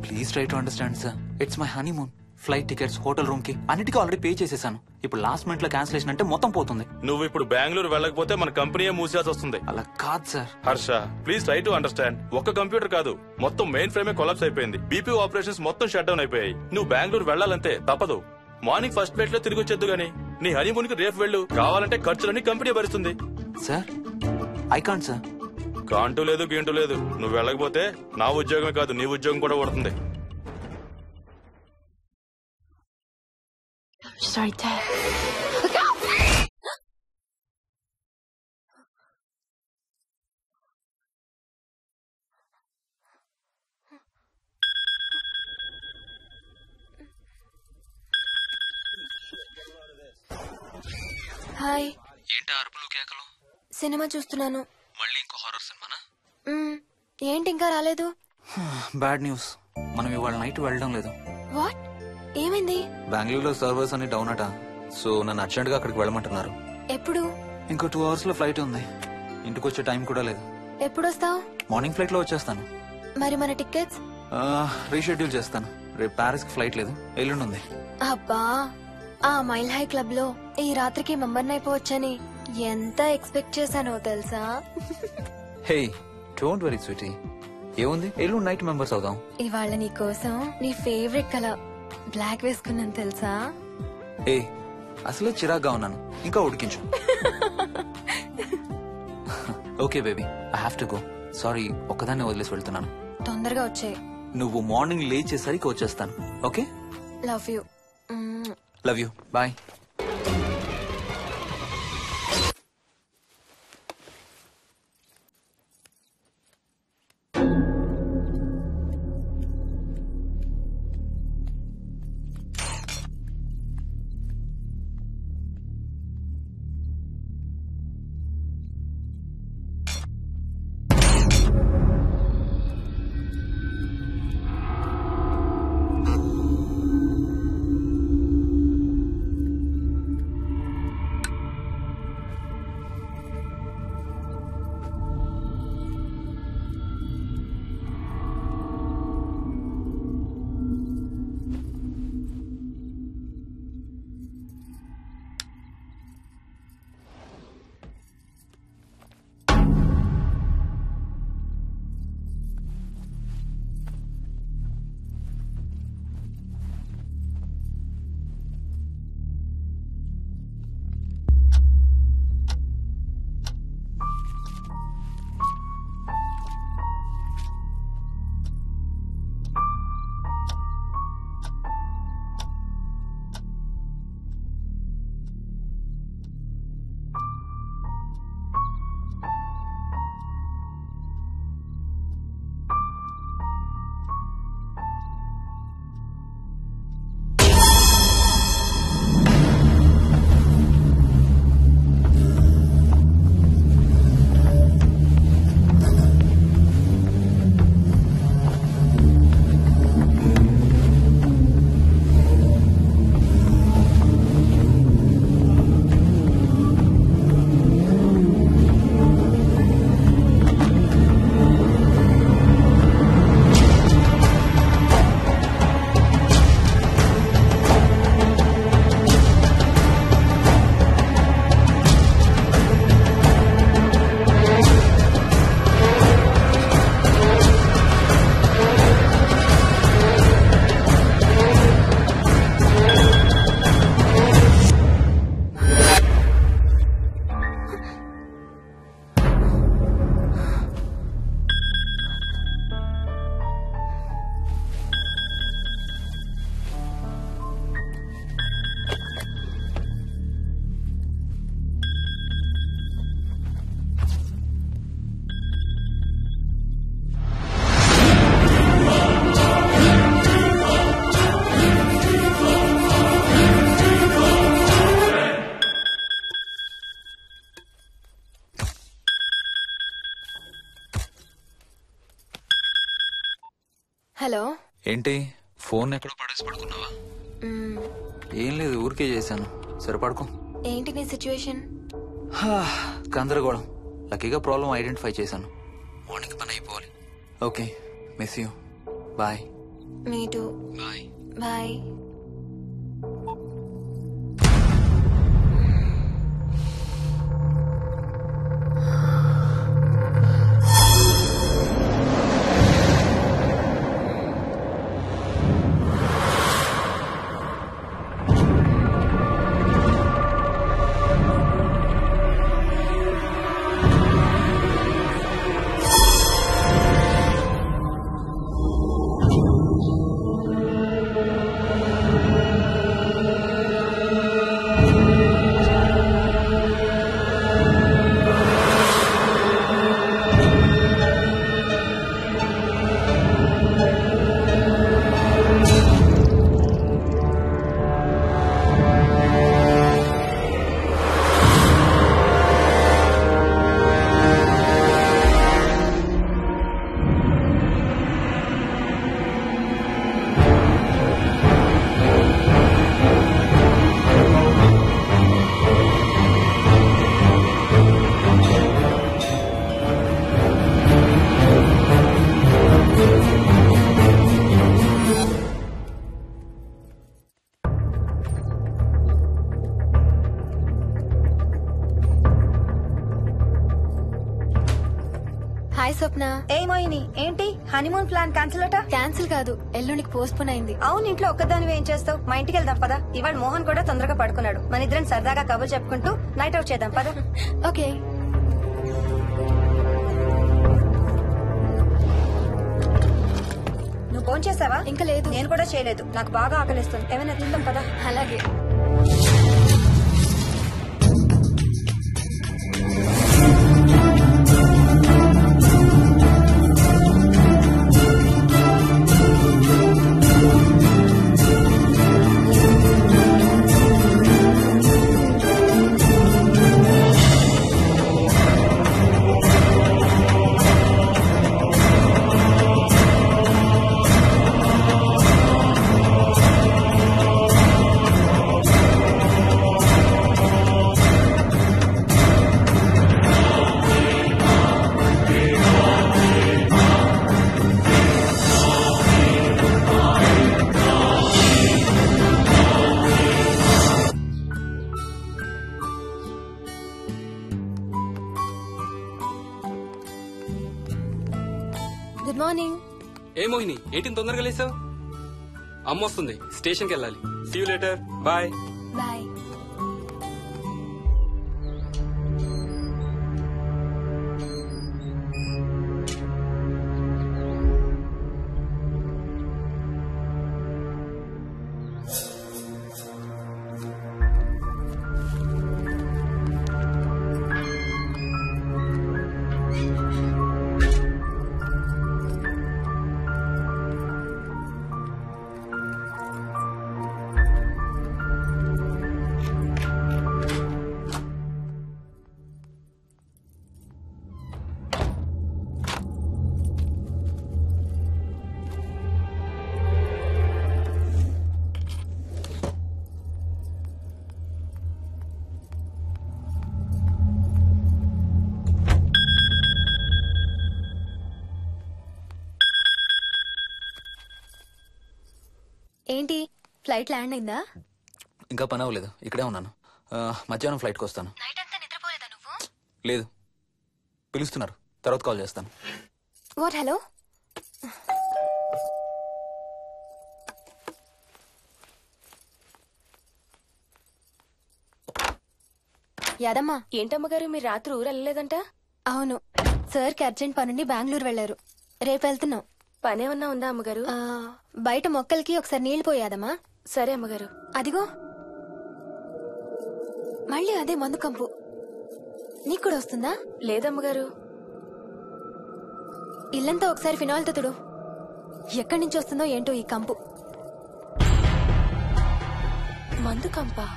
Speaker 5: Please try to understand sir. It's my honeymoon. Flight tickets, hotel room కి అన్నిటికీ ఆల్రెడీ పే చేసేసాను. ఇప్పుడు లాస్ట్ మినిట్ లో క్యాన్సిలేషన్ అంటే మొత్తం పోతుంది.
Speaker 11: నువ్వు ఇప్పుడు బెంగళూరు వెళ్ళకపోతే మన కంపెనీయే మూసేయాల్సి వస్తుంది.
Speaker 5: అలా కాదు sir.
Speaker 11: Harsha, please try to understand. ఒక్క కంప్యూటర్ కాదు, మొత్తం మెయిన్ ఫ్రేమే కొలాప్స్ అయిపోయింది. బీపీ ఆపరేషన్స్ మొత్తం షట్ డౌన్ అయిపోయాయి. నువ్వు బెంగళూరు వెళ్ళాలంటే తప్పదు. మార్నింగ్ ఫస్ట్ ఫ్లైట్ లో తిరిగి వచ్చేద్దు గానీ నీ హనీమూన్ కి రేపు వెళ్ళు. కావాలంటే ఖర్చులన్నీ కంపెనీ భరిస్తుంది.
Speaker 5: Sir, I can't sir.
Speaker 11: కాంటూ లేదు, గీంటూ లేదు. నువ్వు వెళ్ళకపోతే నా ఉద్యోగమే కాదు, నీ ఉద్యోగం కూడా పడుతుంది.
Speaker 2: Sorry, Dad. హాయ్.
Speaker 5: ఏంటి అరుపులు కేకలు?
Speaker 2: సినిమా చూస్తున్నాను.
Speaker 5: మళ్ళీ ఇంకో హారర్ సినిమానా?
Speaker 2: ఏంటి ఇంకా రాలేదు?
Speaker 5: బ్యాడ్ న్యూస్, మనం ఇవాళ నైట్ వెళ్ళడం లేదు.
Speaker 2: వాట్? ఏమైంది?
Speaker 5: బెంగళూరులో సర్వర్స్ అన్ని డౌన్ అట. సో నన్ను అర్జెంట్ గా అక్కడికి వెళ్ళమంటున్నారు.
Speaker 2: ఎప్పుడు?
Speaker 5: ఇంకో 2 hours లో ఫ్లైట్ ఉంది. ఇంటికి వచ్చే టైం కూడా లేదు.
Speaker 2: ఎప్పుడొస్తావు?
Speaker 5: మార్నింగ్ ఫ్లైట్ లో వచ్చేస్తాను.
Speaker 2: మరి మన టికెట్స్?
Speaker 5: రీషెడ్యూల్ చేస్తాను. రేపు ప్యారిస్ కి ఫ్లైట్ లేదు, ఎల్లుండి ఉంది.
Speaker 2: అబ్బా, ఆ మైల్ హై క్లబ్ లో ఈ రాత్రికి మెంబర్ అయిపోవచ్చని ఎంత ఎక్స్పెక్ట్ చేశానో తెలుసా?
Speaker 5: హే, డోంట్ వరీ స్వీటీ. ఏముంది, ఎల్లుండి నైట్ మెంబర్స్ అవుదాం.
Speaker 2: ఇవాళ నీ కోసం నీ ఫేవరెట్ కలర్ బ్లాక్ వేసుకున్నాను తెలుసా?
Speaker 5: ఏ, అసలే చిరాగ్గా ఉన్నాను, ఇంకా ఉడికించు. Okay baby, I have to go. Sorry, ఒక్కదాన్ని వదిలేసి వెళ్తున్నాను.
Speaker 2: తొందరగా వచ్చే.
Speaker 5: నువ్వు మార్నింగ్ లేచేసరికి వచ్చేస్తాను. Okay?
Speaker 2: Love you.
Speaker 5: Love you. Bye.
Speaker 2: Hello.
Speaker 5: ఏంటి, ఫోన్ ఎక్కడో పడేసి పడుకున్నావా? ఏం లేదు, ఊరికే చేశాను. సరే పడుకో.
Speaker 2: ఏంటి నీ సిచ్యువేషన్?
Speaker 5: గందరగోళం. లక్కీగా ప్రాబ్లం ఐడెంటిఫై చేశాను. మార్నింగ్ పని అయిపోవాలి. Okay, miss you. Bye.
Speaker 2: Me too.
Speaker 5: Bye.
Speaker 2: Bye. Hi Swapna.
Speaker 6: ఏ మోయిని, ఏంటి హనీమూన్ ప్లాన్ క్యాన్సిల్ అట?
Speaker 2: క్యాన్సిల్ కాదు, ఎల్లుండికి పోస్ట్ పోన్ అయింది.
Speaker 6: అవును, ఇంట్లో ఒక్కదానివి ఏం చేస్తావు? మా ఇంటికి వెళ్దాం పదా. ఇవాళ మోహన్ కూడా తొందరగా పడుకున్నాడు. మన ఇద్దరం సరదాగా కబుర్లు చెప్పుకుంటూ నైట్ అవుట్ చేద్దాం పదా.
Speaker 2: ఓకే.
Speaker 6: నువ్వు ఫోన్ చేసావా?
Speaker 2: ఇంకా లేదు.
Speaker 6: నేను కూడా చేయలేదు. నాకు బాగా ఆకలిస్తుంది. ఏమైనా తిందాం పదా.
Speaker 2: అలాగే. Good morning.
Speaker 1: ఏ మోహిని, ఏంటి తొందరగా లేసావు? అమ్మ వస్తుంది, స్టేషన్కి వెళ్ళాలి. See you later. Bye.
Speaker 2: Bye. ఏంటి, ఫ్లైట్ ల్యాండ్ అయిందా?
Speaker 5: ఇంకా పని అవ్వలేదు, ఇక్కడే ఉన్నాను. మధ్యాహ్నం ఫ్లైట్కి వస్తాను.
Speaker 2: నైట్ అంతా నిద్రపోలేదా నువ్వు?
Speaker 5: లేదు, పిలుస్తున్నారు, తర్వాత కాల్ చేస్తాను.
Speaker 2: వాట్? హలో. యాదమ్మా.
Speaker 9: ఏంటమ్మగారు, మీరు రాత్రి ఊరు వెళ్ళలేదంట?
Speaker 2: అవును, సార్కి అర్జెంట్ పనుండి బెంగళూరు వెళ్లారు. రేపు వెళ్తున్నాం.
Speaker 9: పనేమన్నా ఉందా అమ్మగారు?
Speaker 2: బయట మొక్కలకి ఒకసారి నీళ్లు పోయాదమ్మా.
Speaker 9: సరే అమ్మగారు.
Speaker 2: అదిగో మళ్ళీ అదే మందు కంపు. నీకు కూడా వస్తుందా?
Speaker 9: లేదమ్మగారు.
Speaker 2: ఇల్లంతా ఒకసారి ఫినాయిల్తో తుడు. ఎక్కడి నుంచి వస్తుందో ఏంటో ఈ కంపు.
Speaker 9: మందు కంపా?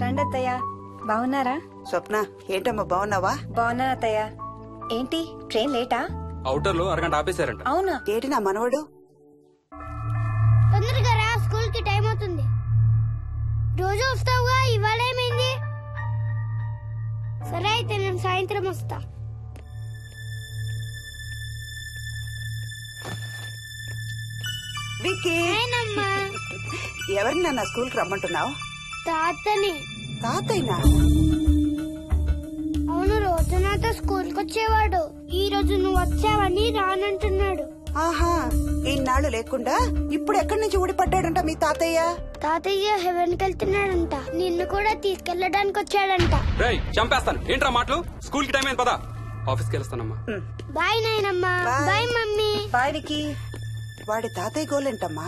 Speaker 6: రండి అత్తయ్య. బాగున్నారా?
Speaker 12: స్వప్న, ఏంటమ్మా బాగున్నావా?
Speaker 6: బాగున్నాను అత్తయ్య. ఏంటి ట్రైన్ లేటా?
Speaker 1: అవుటర్ లో అరగంట ఆపేశారంట.
Speaker 6: అవునా?
Speaker 12: ఏంటి నా మనవడు?
Speaker 8: తొందరగా రా, స్కూల్ కి టైం అవుతుంది. రోజు వస్తావుగా, ఇవాళ ఏమైంది? సరే అయితే నేను సాయంత్రం వస్తా.
Speaker 12: విక్కీ, ఎవరిని నాన్న స్కూల్ కి రమ్మంటున్నావు?
Speaker 8: తాతని.
Speaker 12: తాతయ్యనా?
Speaker 8: అవును, రోజు నాతో స్కూల్ కి వచ్చేవాడు. ఈ రోజు నువ్వు వచ్చావని రానంటున్నాడు.
Speaker 12: ఆహా, ఇన్నాళ్ళు లేకుండా ఇప్పుడు ఎక్కడి నుంచి ఊడిపడ్డాడంట మీ తాతయ్య?
Speaker 8: తాతయ్య హెవెన్ కి వెళ్తున్నాడంట. నిన్ను కూడా తీసుకెళ్లడానికి వచ్చాడంట.
Speaker 1: రేయ్, చంపేస్తాను. ఏంట్రా మాటలు? స్కూల్ కి టైం అయింది, పదా. ఆఫీస్కి వెళ్తానమ్మా.
Speaker 8: బాయ్ నాయనమ్మా. Bye mummy.
Speaker 6: Bye Vicky.
Speaker 12: వాడి తాతయ్య గోలేంటమ్మా?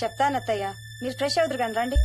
Speaker 6: చెప్తానత్తయ్య, మీరు ఫ్రెష్ అవుతురు కానీ రండి.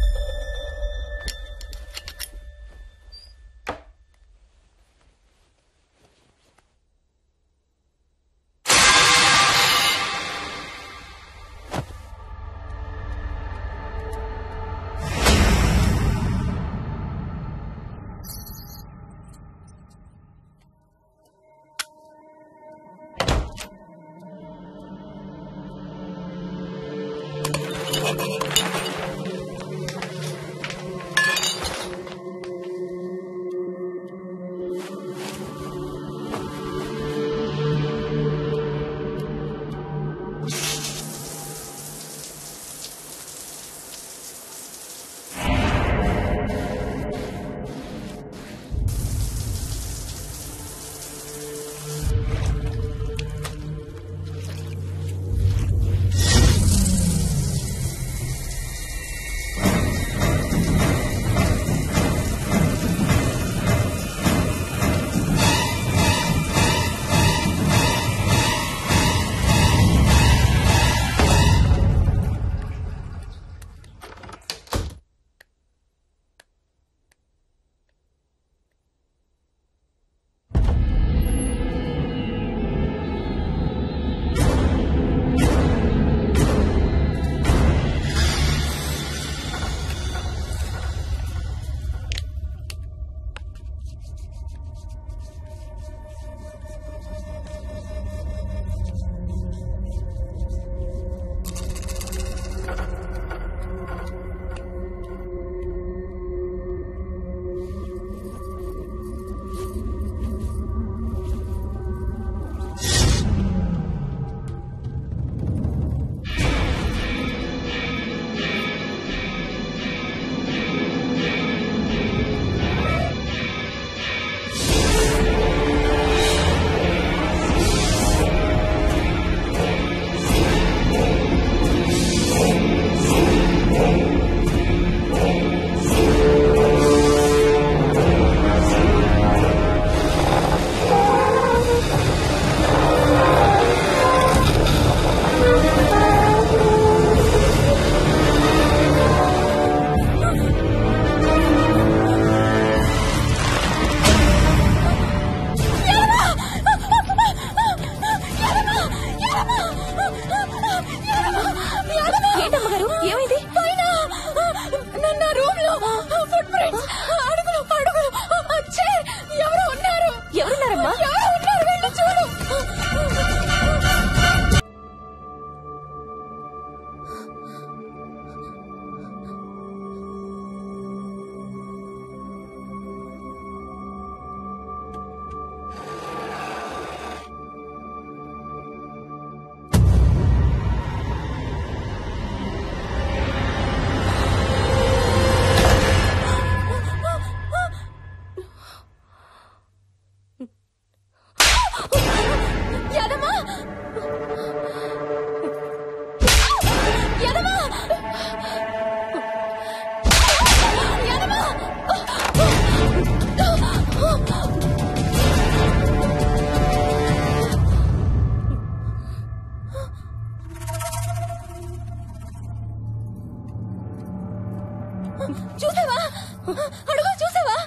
Speaker 9: అడుగు చూసావా?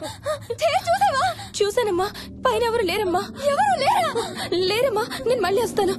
Speaker 9: చూసావా? చూసానమ్మా. పైన ఎవరు లేరమ్మా. ఎవరు లేరా? లేరమ్మా. నేను మళ్ళీ వస్తాను.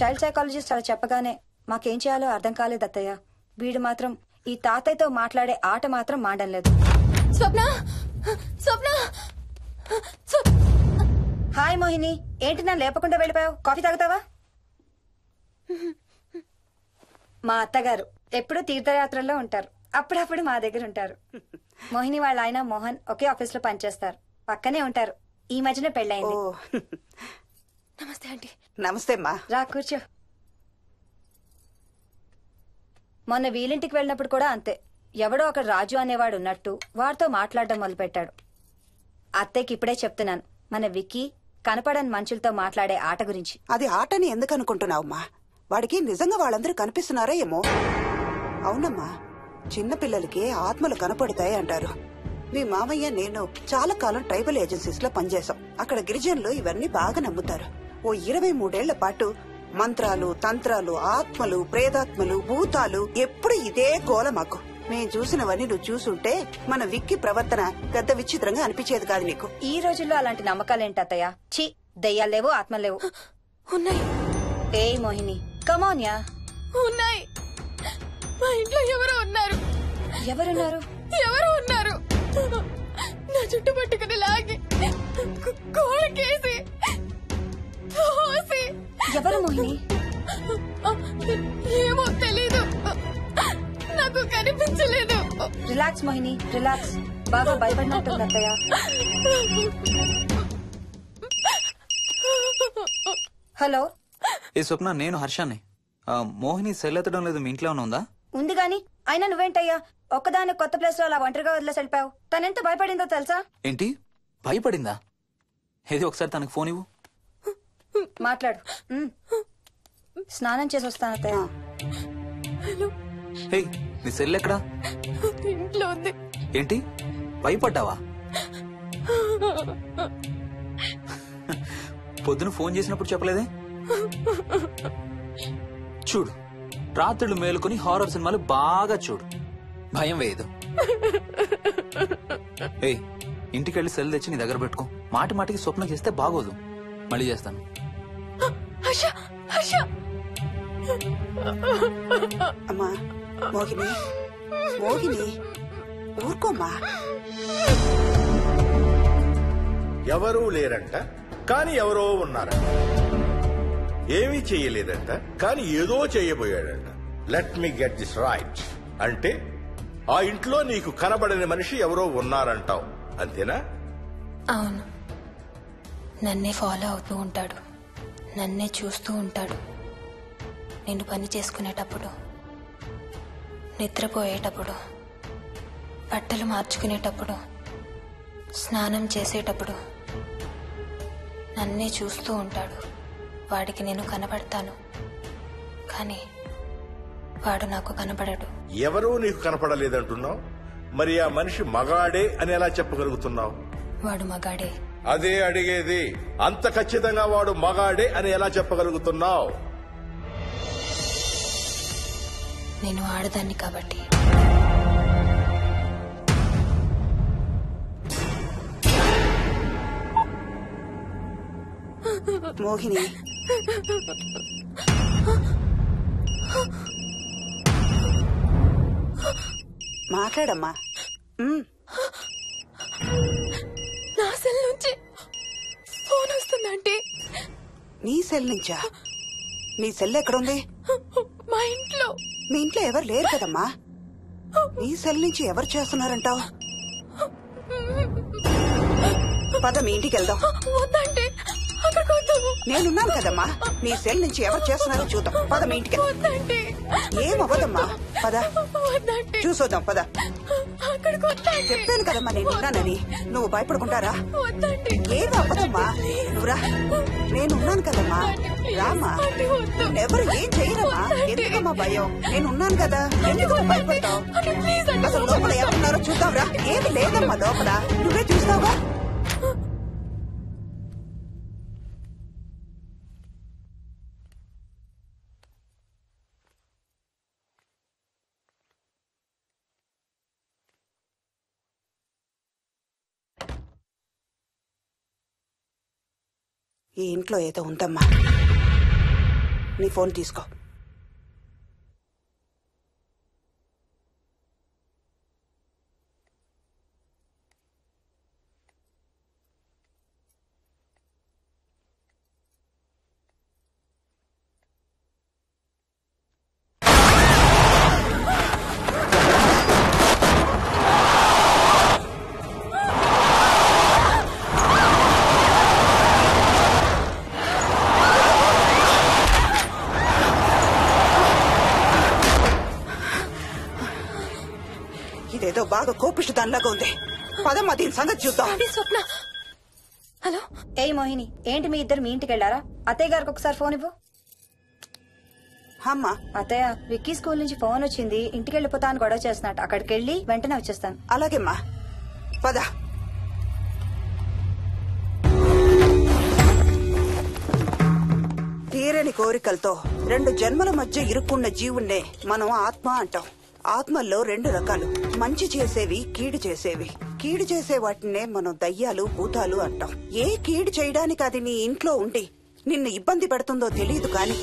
Speaker 6: చైల్డ్ సైకాలజిస్ట్ అలా చెప్పగానే మాకేం చేయాలో అర్థం కాలేదు అత్తయ్య. వీడు మాత్రం ఈ తాతయ్యతో మాట్లాడే ఆట మాత్రం మాడం లేదు.
Speaker 9: స్వప్న, స్వప్న.
Speaker 6: హాయ్ మోహిని, ఏంటి నన్ను లేపకుండా వెళ్ళిపోయావు? కాఫీ తాగుతావా? మా అత్తగారు ఎప్పుడూ తీర్థయాత్రల్లో ఉంటారు, అప్పుడప్పుడు మా దగ్గర ఉంటారు. మోహిని వాళ్ళ ఆయన మోహన్ ఒకే ఆఫీస్ లో పనిచేస్తారు, పక్కనే ఉంటారు. ఈ మధ్యన పెళ్ళైంది.
Speaker 9: నమస్తే ఆంటీ.
Speaker 12: నమస్తే అమ్మా.
Speaker 6: రా కూర్చో. మొన్న వీలింటికి వెళ్ళినప్పుడు కూడా అంతే. ఎవడో ఒక రాజు అనేవాడు ఉన్నట్టు వాడితో మాట్లాడడం మొదలుపెట్టాడు. అత్తయ్యకి ఇప్పుడే చెప్తున్నాను, మన విక్కీ కనపడని మనుషులతో మాట్లాడే ఆట గురించి.
Speaker 12: అది ఆటని ఎందుకు అనుకుంటున్నావమ్మా? వాడికి నిజంగా వాళ్ళందరూ కనిపిస్తున్నారా ఏమో. అవునమ్మా, చిన్నపిల్లలకి ఆత్మలు కనపడతాయి అంటారు. మీ మామయ్య నేను చాలా కాలం ట్రైబల్ ఏజెన్సీస్ లో పనిచేశాం. అక్కడ గిరిజనులు ఇవన్నీ బాగా నమ్ముతారు. ఓ 23 పాటు మంత్రాలు, తంత్రాలు, ఆత్మలు, ప్రేతాత్మలు, భూతాలు, ఎప్పుడు ఇదే గోల మాకు. మేం చూసినవన్నీ నువ్వు చూసుంటే మన విక్కీ ప్రవర్తన పెద్ద విచిత్రంగా అనిపించేది కాదు నీకు.
Speaker 6: ఈ రోజుల్లో అలాంటి నమ్మకాలేంటి అత్తయ్య? ఛీ, దెయ్యాలు లేవు, ఆత్మలు లేవు.
Speaker 9: ఉన్నాయి.
Speaker 6: ఏ మోహిని, కమాన్యా.
Speaker 9: ఉన్నాయి. మా ఇంట్లో ఎవరో ఉన్నారు.
Speaker 6: ఎవరున్నారు?
Speaker 9: ఎవరు ఉన్నారు? నా చుట్టు పట్టుకుని లాగి కోళ్ళకేసి
Speaker 6: ఎవరు మోహిని?
Speaker 9: ఏమో తెలీదు, నాకు కనిపించలేదు.
Speaker 6: Relax Mohini, relax. బాగా భయపడినట్టుంది అత్తయ్య. హలో.
Speaker 5: ఏ స్వప్న, నేను హర్షాన్ని. మోహిని సెల్ ఎత్తడం లేదు, మీ ఇంట్లో ఉందా?
Speaker 6: ఉంది గాని అయినా నువ్వేంటయ్యా ఒక్కదాని కొత్త ప్లేస్ లో అలా ఒంటరిగా వదిలేసి వెళ్ళిపోయావు? తనెంత భయపడిందో తెలుసా?
Speaker 5: ఏంటి, భయపడిందా? ఏది ఒకసారి తనకు ఫోన్ ఇవ్వు.
Speaker 6: మాట్లాడు. స్నానం చేసి వస్తాను అత్తయ్య.
Speaker 5: హే, నీ సెల్ ఎక్కడా?
Speaker 9: ఇంట్లో ఉంది.
Speaker 5: ఏంటి, భయపడ్డావా? పొద్దున ఫోన్ చేసినప్పుడు చెప్పలేదే? చూడు, రాత్రులు మేలుకొని హారర్ సినిమాలు బాగా చూడు, భయం వేయదు. ఏ, ఇంటికెళ్ళి సెల్ తెచ్చి నీ దగ్గర పెట్టుకో. మాటి మాటికి స్వప్నం చేస్తే బాగోదు. మళ్ళీ చేస్తాను.
Speaker 12: అమ్మా మోహిని, మోహిని ఊరుకోమ్మా.
Speaker 3: ఎవరూ లేరంట, కానీ ఎవరో ఉన్నారంట. ఏమీ చెయ్యలేదంట, కానీ ఏదో చెయ్యబోయాడంట. Let me get this right. అంటే ఆ ఇంట్లో నీకు కనబడని మనిషి ఎవరో ఉన్నారంటావు, అంతేనా?
Speaker 2: అవును. నన్నే ఫాలో అవుతూ ఉంటాడు, నన్నే చూస్తూ ఉంటాడు. నేను పని చేసుకునేటప్పుడు, నిద్రపోయేటప్పుడు, బట్టలు మార్చుకునేటప్పుడు, స్నానం చేసేటప్పుడు నన్నే చూస్తూ ఉంటాడు. వాడికి నేను కనబడతాను, కానీ వాడు నాకు కనబడడు.
Speaker 3: ఎవరూ నీకు కనపడలేదంటున్నావు, మరి ఆ మనిషి మగాడే అని ఎలా చెప్పగలుగుతున్నావు?
Speaker 2: వాడు మగాడే.
Speaker 3: అదే అడిగేది. అంత ఖచ్చితంగా వాడు మగాడే అని ఎలా చెప్పగలుగుతున్నావు?
Speaker 2: నేను ఆడదాన్ని కాబట్టి.
Speaker 12: మోహిని మాట్లాడమ్మా.
Speaker 2: నా సెల్ నుంచి ఫోన్ వస్తుందంటే.
Speaker 12: నీ సెల్ నుంచా? నీ సెల్ ఎక్కడుంది?
Speaker 2: మా ఇంట్లో.
Speaker 12: మీ ఇంట్లో ఎవరు లేరు కదమ్మా. నీ సెల్ నుంచి ఎవరు చేస్తున్నారంటావు? పద మీ ఇంటికి వెళ్దాం.
Speaker 2: వద్దంటే అక్కడికి వద్దాము.
Speaker 12: నేనున్నాను కదమ్మా. నీ సెల్ నుంచి ఎవరు చేస్తున్నారో చూద్దాం. పద మీ ఇంటికి. ఏం అవ్వదమ్మా, పద చూసొద్దాం. పద. చెప్పాను కదమ్మా నేనున్నానని. నువ్వు భయపడుకుంటారా? ఏం అవ్వదమ్మా, నువ్వురా. నేనున్నాను కదమ్మా, రామ్మా. ఎవరు ఏం చేయరమ్మా. ఎందుకమ్మా భయం? నేనున్నాను కదా, ఎందుకు భయపడతావు? అసలు లోపల ఎవరున్నారో చూద్దాంరా. ఏమి లేదమ్మా లోపల, నువ్వే చూస్తావా? ఈ ఇంట్లో ఏదో ఉందమ్మా. నీ ఫోన్ తీసుకో. ఇదేదో బాగా కోపిష్టి దానిలాగా ఉంది. పదమ్మా దీని సంగతి చూద్దాం.
Speaker 2: స్వప్న. హలో.
Speaker 6: ఏయ్ మోహిని, ఏంటి మీ ఇద్దరు మీ ఇంటికి వెళ్లారా? అత్తయ్య గారికి ఒకసారి ఫోన్ ఇవ్వు.
Speaker 12: అమ్మా.
Speaker 6: అత్తయ్య, విక్కీ స్కూల్ నుంచి ఫోన్ వచ్చింది. ఇంటికి వెళ్ళిపోతా అని గొడవ చేస్తున్నట్టు. అక్కడికి వెళ్ళి వెంటనే వచ్చేస్తాను.
Speaker 12: అలాగేమ్మా, పద. తీరని కోరికలతో 2 జన్మల మధ్య ఇరుక్కున్న జీవుణ్ణే మనం ఆత్మ అంటాం. ఆత్మల్లో 2 రకాలు, మంచి చేసేవి, కీడు చేసేవి. కీడు చేసే వాటినే మనం దయ్యాలు, భూతాలు అంటాం. ఏ కీడు చేయడానికి అది నీ ఇంట్లో ఉండి నిన్ను ఇబ్బంది పెడుతుందో తెలియదు కాని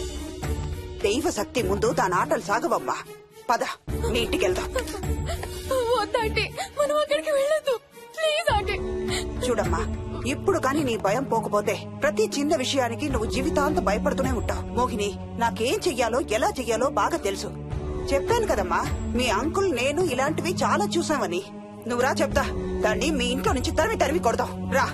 Speaker 12: దైవ శక్తి ముందు దాని ఆటలు సాగవమ్మా. పద నీ ఇంటికి వెళ్దాం. చూడమ్మా, ఇప్పుడు కాని నీ భయం పోకపోతే ప్రతి చిన్న విషయానికి నువ్వు జీవితాంతం భయపడుతూనే ఉంటావు. మోహిని, నాకేం చెయ్యాలో ఎలా చెయ్యాలో బాగా తెలుసు. చెప్పాను కదమ్మా, మీ అంకుల్ నేను ఇలాంటివి చాలా చూసామని. నువ్వు రా చెప్తా. దాన్ని మీ ఇంట్లో నుంచి తరిమి కొడదాం. రా.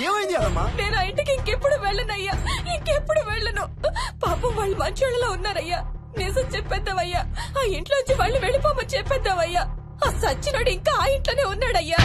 Speaker 13: ఏమైంది యాదమ్మా?
Speaker 2: నేను ఆ ఇంటికి ఇంకెప్పుడు వెళ్ళనయ్యా, ఇంకెప్పుడు వెళ్ళను. పాపం వాళ్ళు మంచోళ్ళలో ఉన్నారయ్యా. నిజం చెప్పేద్దామయ్యా. ఆ ఇంట్లోంచి వాళ్ళు వెళ్ళిపోమని చెప్పేద్దామయ్యా. ఆ సచ్చినోడు ఇంకా ఆ ఇంట్లోనే ఉన్నాడయ్యా.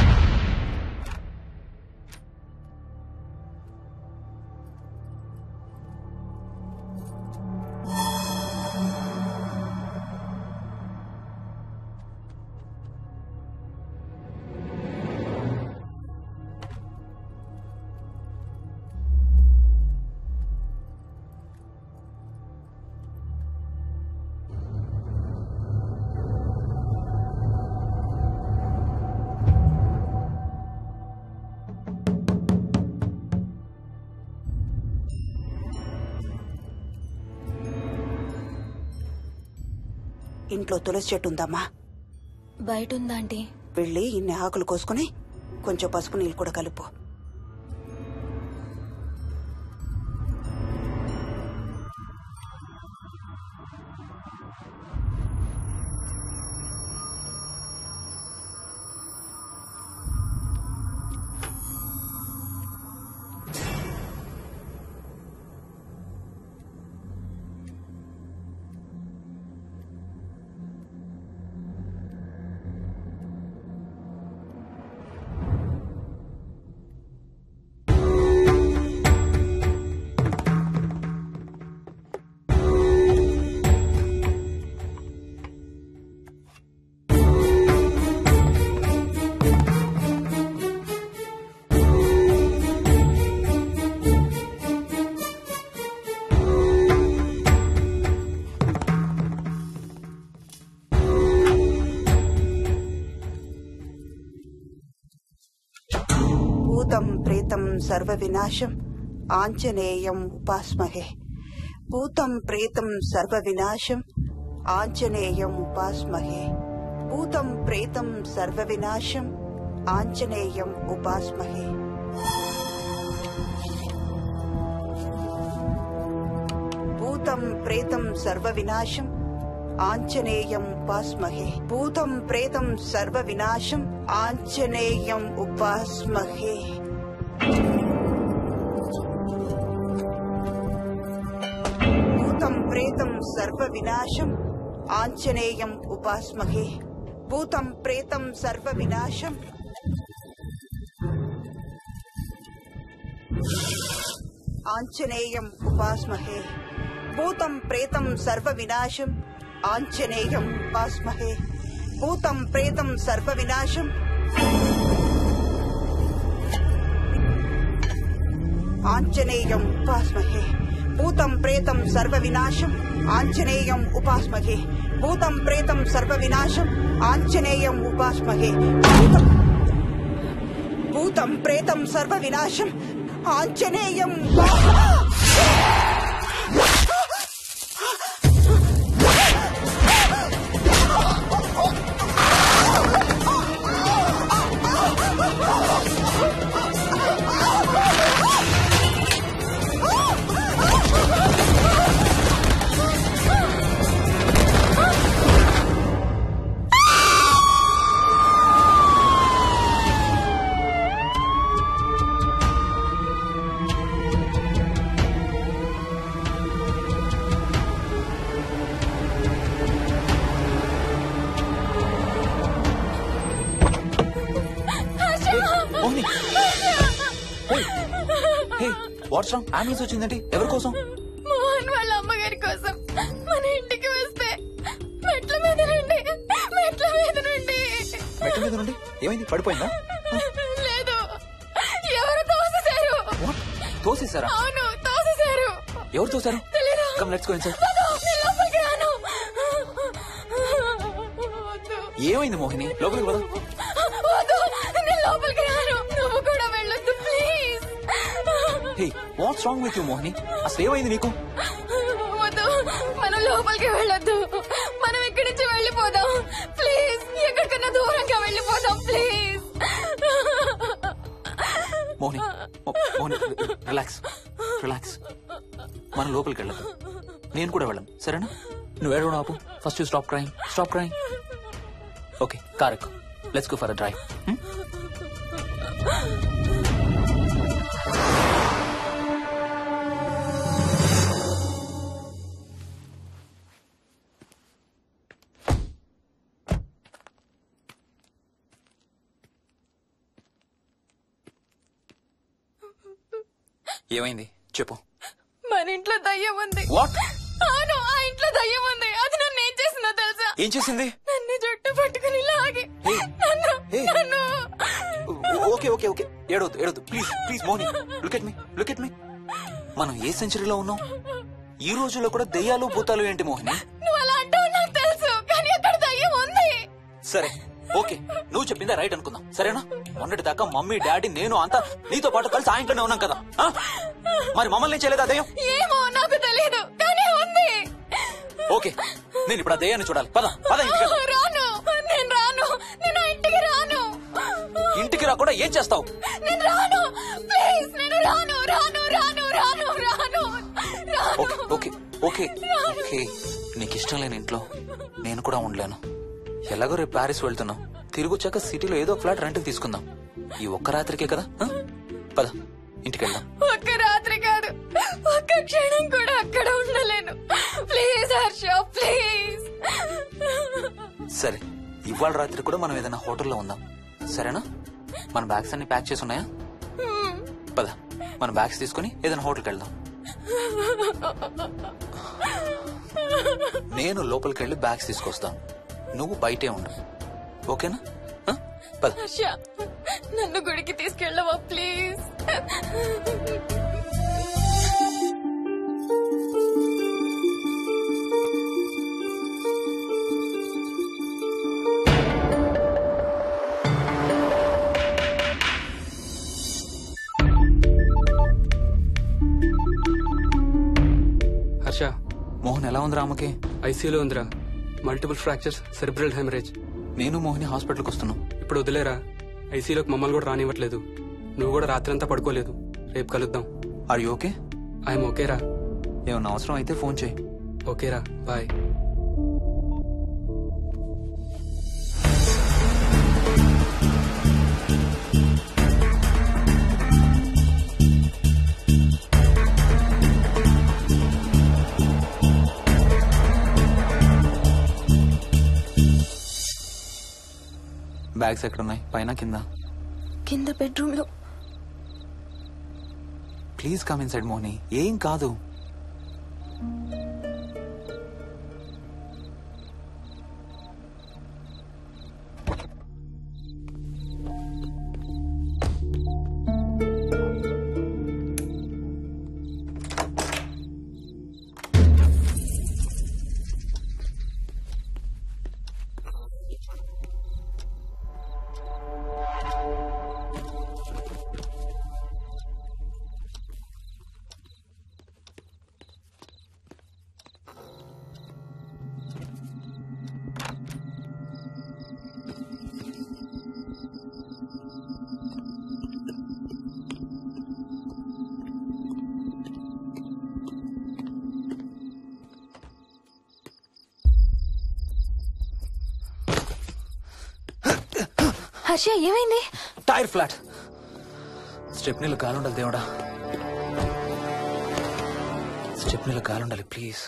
Speaker 12: ఇంట్లో తులసి చెట్టు ఉందమ్మా.
Speaker 2: బయట ఉందా ఆంటీ?
Speaker 12: వెళ్ళి ఇన్ని ఆకులు కోసుకుని కొంచెం పసుపు నీళ్ళు కూడా కలుపు. సర్వ వినాశం ఆంజనేయం ఉపాస్మహే. భూతం ప్రేతం సర్వ వినాశం ఆంజనేయం ఉపాస్మహే. భూతం ప్రేతం సర్వ వినాశం ఆంజనేయం ఉపాస్మహే. భూతం ప్రేతం సర్వ వినాశం ఆంజనేయం ఉపాస్మహే. భూతం ప్రేతం సర్వ వినాశం ఆంజనేయం ఉపాస్మహే. భూతం ప్రేతం సర్వ వినాశం ఆంజనేయం ఉపాస్మహే. భూతం ప్రేతం సర్వ వినాశం ఆంజనేయం ఉపాస్మహే. భూతం ప్రేతం సర్వ వినాశం ఆంజనేయం ఉపాస్మహే. భూతం ప్రేతం సర్వ వినాశం ఆంజనేయం ఉపాస్మహే. భూతం ప్రేతం సర్వ వినాశం ఆంజనేయం ఉపాస్మహే. భూతం ప్రేతం సర్వ వినాశం ఆంజనేయం ఉపాస్మహే. భూతం ప్రేతం సర్వ వినాశం ఆంజనేయం
Speaker 5: వాట్స్ రాంగ్? అంబులెన్స్ వచ్చిందండి. ఎవరి కోసం?
Speaker 2: మోహన్ వాళ్ళ అమ్మగారి కోసం. మన ఇంటికి వస్తే మెట్ల మీద నుండి
Speaker 5: మెట్ల మీద నుండి ఏమైంది? పడిపోయిందా?
Speaker 2: లేదు, ఎవరు తోసేశారు.
Speaker 5: తోసేశారా?
Speaker 2: అవును, తోసేశారు.
Speaker 5: ఎవరు తోసారు?
Speaker 2: తెలీదు.
Speaker 5: Come let's go inside.
Speaker 2: లోపలికి రాను.
Speaker 5: ఏమైంది మోహిని? లోపలికి పద.
Speaker 2: వద్దు, నేను లోపలికి రాను. నువ్వు కూడా వెళ్ళొద్దు please.
Speaker 5: Hey, watts wrong with you Mohini? అసలు ఏమైంది నీకు?
Speaker 2: వద్దు, మనం లోపలికి వెళ్ళొద్దు. మనం ఇక్కడి నుంచి వెళ్ళిపోదాం ప్లీజ్. ఎక్కడికన్నా దూరంగా వెళ్ళిపోదాం please.
Speaker 5: Mohini, Mohini relax relax. మనం లోపలికి వెళ్ళదు. నేను కూడా వెళ్ళను, సరేనా? నువ్వు ఏడవడం ఆపు. First you stop crying. Okay, car ఎక్కు. Let's go for a drive. ఏమైంది చెప్పు.
Speaker 2: మన ఇంట్లో దయ్యం ఉంది.
Speaker 5: వాట్?
Speaker 2: అవును, ఆ ఇంట్లో దయ్యం ఉంది. అది నన్ను ఏం చేసిందో తెలుసా?
Speaker 5: ఏం చేసింది?
Speaker 2: నన్ను జుట్టు పట్టుకుని లాగి నన్ను.
Speaker 5: ఓకే ఓకే ఓకే, ఏడవద్దు please Moni. Look at me. మనం ఏ సెంచరీలో ఉన్నాం? ఈ రోజుల్లో కూడా దెయ్యాలు భూతాలు ఏంటి మోహిని?
Speaker 2: నువ్వు అలా అంటావు నాకు తెలుసు, కానీ అక్కడ దయ్యం ఉంది.
Speaker 5: సరే ఓకే, నువ్వు చెప్పిందే రైట్ అనుకుందాం, సరేనా? మొన్నటి దాకా మమ్మీ డాడీ నేను అంతా నీతో పాటు కలిసి ఆ ఇంట్లోనే ఉన్నాం కదా. మరి మమ్మల్ని చేయలేదా దెయ్యం?
Speaker 2: ఏమో నాకు తెలియదు, కానీ ఉంది.
Speaker 5: ఓకే, నేను ఇప్పుడు ఆ దెయ్యాన్ని చూడాలి. పద ఇంటికి.
Speaker 2: రాను, నేను రాను. నేను ఆ ఇంటికి రాను.
Speaker 5: ఇంటికి రాకుండా ఏం చేస్తావు?
Speaker 2: నేను రాను ప్లీజ్. నేను రాను.
Speaker 5: ఓకే నీకు ఇష్టం లేని ఇంట్లో నేను కూడా ఉండలేను. ఎలాగో రేపు ప్యారిస్ వెళ్తున్నాం. తిరిగి వచ్చాక సిటీలో ఏదో ఫ్లాట్ రెంట్కి తీసుకుందాం. ఈ ఒక్క రాత్రికే కదా. పద ఇంటికి వెళ్దాం.
Speaker 2: ఒక్క రాత్రి కాదు, ఒక్క క్షణం కూడా అక్కడ ఉండలేను. Please Harsha, please.
Speaker 5: సరే, ఇవాళ రాత్రి కూడా మనం ఏదైనా హోటల్లో ఉందాం, సరేనా? మన బ్యాగ్స్ అన్ని ప్యాక్ చేసి ఉన్నాయా? పద మన బ్యాగ్స్ తీసుకుని ఏదైనా హోటల్కి వెళ్దాం. నేను లోపలికి వెళ్ళి బ్యాగ్స్ తీసుకొస్తాను, నువ్వు బయటే ఉండు, ఓకేనా? పద.
Speaker 2: హర్ష, నన్ను గుడికి తీసుకెళ్ళవా ప్లీజ్?
Speaker 1: హర్ష.
Speaker 5: మోహన్ ఎలా ఉందిరా అమ్మకి?
Speaker 1: ఐసీయూలో ఉందిరా. Multiple fractures, cerebral haemorrhage.
Speaker 5: నేను మోహిని హాస్పిటల్కి వస్తున్నాం.
Speaker 1: ఇప్పుడు వదిలేరా, ఐసీయూలోకి మమ్మల్ని కూడా రానివ్వట్లేదు. నువ్వు కూడా రాత్రంతా పడుకోలేదు. రేపు కలుద్దాం.
Speaker 5: Are you okay?
Speaker 1: ఐఎమ్ ఓకేరా.
Speaker 5: ఏమన్నా అవసరం అయితే ఫోన్ చేయి.
Speaker 1: ఓకేరా, బాయ్.
Speaker 5: బ్యాగ్స్ ఎక్కడున్నాయి? పైన కింద?
Speaker 2: కింద బెడ్రూమ్ లో.
Speaker 5: Please come inside Mohini. ఏం కాదు.
Speaker 2: హర్ష ఏమైంది?
Speaker 5: Tyre flat. స్టెప్నీలో కాలుండాలి దేవుడా. స్టెప్నీలో కాలుండాలి please.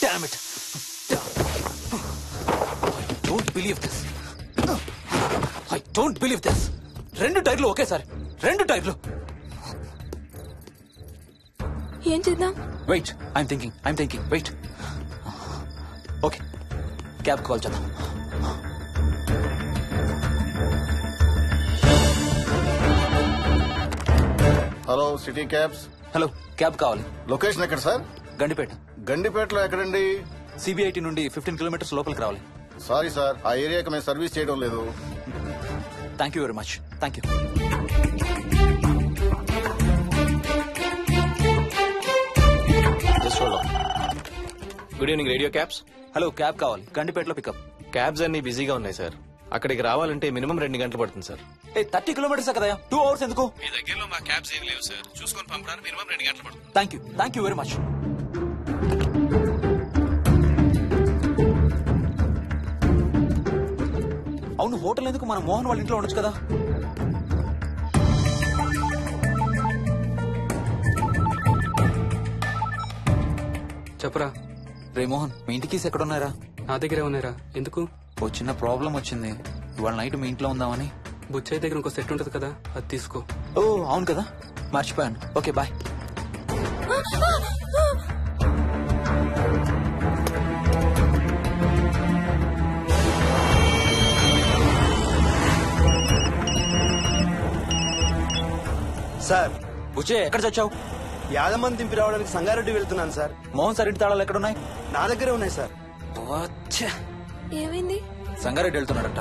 Speaker 5: Damn it. I don't believe this. I don't believe this. 2 టైర్లు ఒకేసారి. 2 టైర్లు.
Speaker 2: ఏం చేద్దాం?
Speaker 5: Wait, I'm thinking. Wait. Okay, cab call చేద్దాం.
Speaker 13: Hello, city cabs.
Speaker 5: Hello, cab కావాలి.
Speaker 13: లొకేషన్ ఎక్కడ సార్?
Speaker 5: గండిపేట.
Speaker 13: గండిపేటలో ఎక్కడండి?
Speaker 5: సిబిఐటి నుండి 15 కిలోమీటర్స్ లోపలికి రావాలి.
Speaker 13: సారీ సార్, ఆ ఏరియాకి మేము సర్వీస్ చేయడం లేదు.
Speaker 5: Thank you very much. Thank you.
Speaker 14: Good evening radio cabs.
Speaker 5: Hello, cab కావాలి. గండిపేటలో పికప్.
Speaker 14: క్యాబ్స్ అన్ని బిజీగా ఉన్నాయి సార్. అక్కడికి రావాలంటే మినిమం 2 గంటలు పడుతుంది సార్.
Speaker 5: 30 కిలోమీటర్స్ కదా, 2 అవర్స్ ఎందుకు?
Speaker 14: మీ దగ్గరలో మా క్యాబ్స్ ఏం లేవు సార్. చూసుకొని పంపడానికి మినిమం 2 గంటలు పడుతుంది.
Speaker 5: Thank you very much. అవును, హోటల్ ఎందుకు? మన మోహన్ వాళ్ళ ఇంట్లో ఉండొచ్చు కదా.
Speaker 1: చెప్పరా.
Speaker 5: రే మోహన్, మీ ఇంటి కీస్ ఎక్కడ ఉన్నారా?
Speaker 1: నా దగ్గరే ఉన్నారా. ఎందుకు?
Speaker 5: ఓ చిన్న ప్రాబ్లం వచ్చింది. ఇవాళ నైట్ మీ ఇంట్లో ఉందామని.
Speaker 1: బుచ్చయ్య దగ్గర ఇంకో సెట్ ఉంటది కదా, అది తీసుకో.
Speaker 5: ఓ అవును కదా, మర్చిపోయాను. Okay bye.
Speaker 15: సార్,
Speaker 5: బుచ్చయ్య ఎక్కడ చచ్చావు?
Speaker 15: యాదమ్మని దింపి రావడానికి సంగారెడ్డి వెళ్తున్నాను సార్.
Speaker 5: మోహన్ సార్ ఇంటి తాళాలు ఎక్కడున్నాయి?
Speaker 15: నా దగ్గరే ఉన్నాయి సార్.
Speaker 2: ఏమైంది?
Speaker 5: సంగారెడ్డి వెళ్తున్నాడట.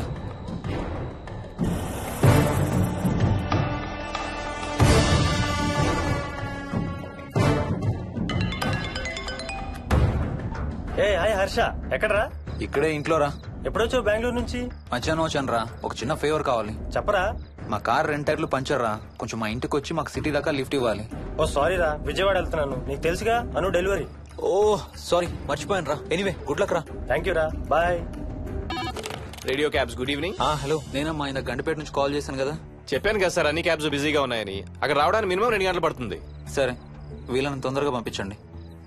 Speaker 10: ఏ హాయ్ హర్ష, ఎక్కడరా?
Speaker 5: ఇక్కడే ఇంట్లో రా.
Speaker 10: ఎప్పుడొచ్చావు బెంగళూరు నుంచి?
Speaker 5: మధ్యాహ్నం వచ్చాను రా. ఒక చిన్న ఫేవర్ కావాలి.
Speaker 10: చెప్పరా.
Speaker 5: మా కార్ 2 టైర్లు పంచర్ రా. కొంచెం మా ఇంటికి వచ్చి మాకు సిటీ దాకా లిఫ్ట్ ఇవ్వాలి.
Speaker 10: ఓ సారీ రా, విజయవాడ వెళ్తున్నాను. నీకు తెలుసుగా, అను డెలివరీ.
Speaker 5: ఓ సారీ, మర్చిపోయాను రా. ఎనీవే, గుడ్ లక్ రా.
Speaker 10: థ్యాంక్ యూ రా, bye.
Speaker 14: Radio cabs, good evening.
Speaker 5: Hello, నేనమ్మా ఇంత గండిపేట నుంచి కాల్ చేశాను కదా.
Speaker 14: చెప్పాను కదా సార్, అన్ని క్యాబ్స్ బిజీగా ఉన్నాయని. అక్కడ రావడానికి మినిమం 2 గంటలు పడుతుంది.
Speaker 5: సరే, వీళ్ళని తొందరగా పంపించండి.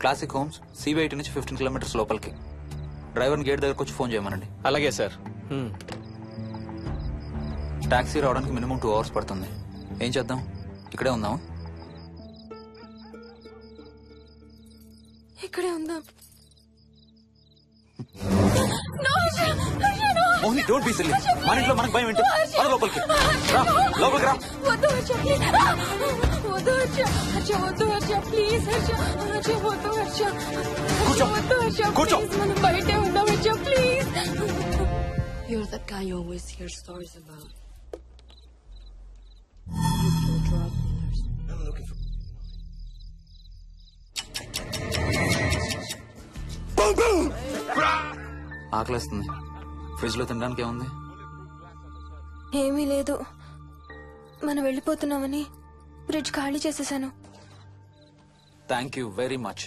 Speaker 5: క్లాసిక్ హోమ్స్, సిబిఐటి నుంచి 15 కిలోమీటర్స్ లోపలికి. డ్రైవర్ని గేట్ దగ్గరకు వచ్చి ఫోన్ చేయమనండి.
Speaker 14: అలాగే సార్.
Speaker 5: టాక్సీ రావడానికి మినిమం 2 అవర్స్ పడుతుంది. ఏం చేద్దాం? ఇక్కడే ఉందాం.
Speaker 2: ఇక్కడే ఉందాం.
Speaker 5: Mohini, don't be silly. మన ఇంట్లో మనకు భయం ఏంటి? మన లోపలికి రా, లోపలికి రా.
Speaker 2: వద్దు హర్ష, వద్దు హర్ష, హర్ష వద్దు హర్ష, ప్లీజ్ హర్ష, హర్ష వద్దు హర్ష,
Speaker 5: కూర్చో,
Speaker 2: వద్దు హర్ష,
Speaker 5: కూర్చో.
Speaker 2: మనం బయటే ఉందాం Harsha, please.
Speaker 16: I always hear stories about nuclear drug dealers.
Speaker 15: I'm looking for...
Speaker 5: ఆకలేస్తుంది. ఫ్రిడ్జ్ లో తినడానికి ఏముంది?
Speaker 2: ఏమీ లేదు. మనం వెళ్ళిపోతున్నామని ఫ్రిడ్జ్ ఖాళీ చేసేసాను.
Speaker 5: Thank you very much.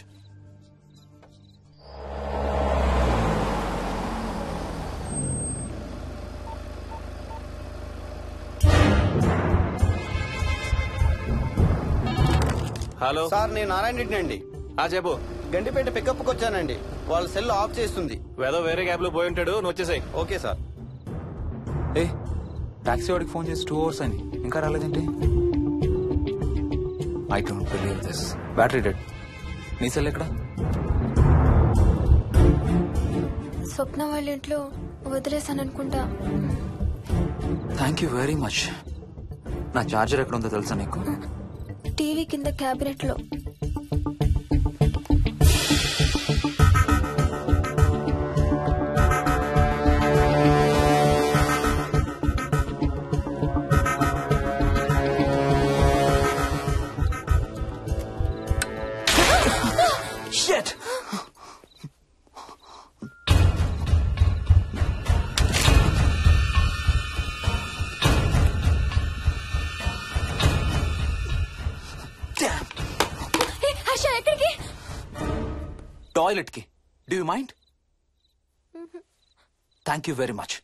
Speaker 14: Hello
Speaker 15: sir, నేను నారాయణ రెడ్డి అండి.
Speaker 14: చెప్పు.
Speaker 15: గండిపేట పికప్కి వచ్చానండి. వాళ్ళ సెల్ ఆఫ్ చేస్తుంది.
Speaker 14: ఏదో వేరే క్యాబ్ లో పోయి ఉంటాడు, నువ్వు వచ్చేసాయి.
Speaker 15: Okay sir.
Speaker 5: ఏ టాక్సీ వాడికి ఫోన్ చేసి 2 hours అని ఇంకా రాలేదేంటి? I don't believe this. Battery dead. నీ సెల్ ఎక్కడ?
Speaker 2: స్వప్న వాళ్ళ ఇంట్లో వదిలేసాను అనుకుంటా.
Speaker 5: Thank you very much. నా చార్జర్ ఎక్కడ ఉందో తెలుసా నీకు?
Speaker 2: టీవీ కింద క్యాబినెట్ లో.
Speaker 5: Shit!
Speaker 2: హర్ష ఎక్కడికి?
Speaker 5: టాయిలెట్ కి. Do you mind? Thank you very much.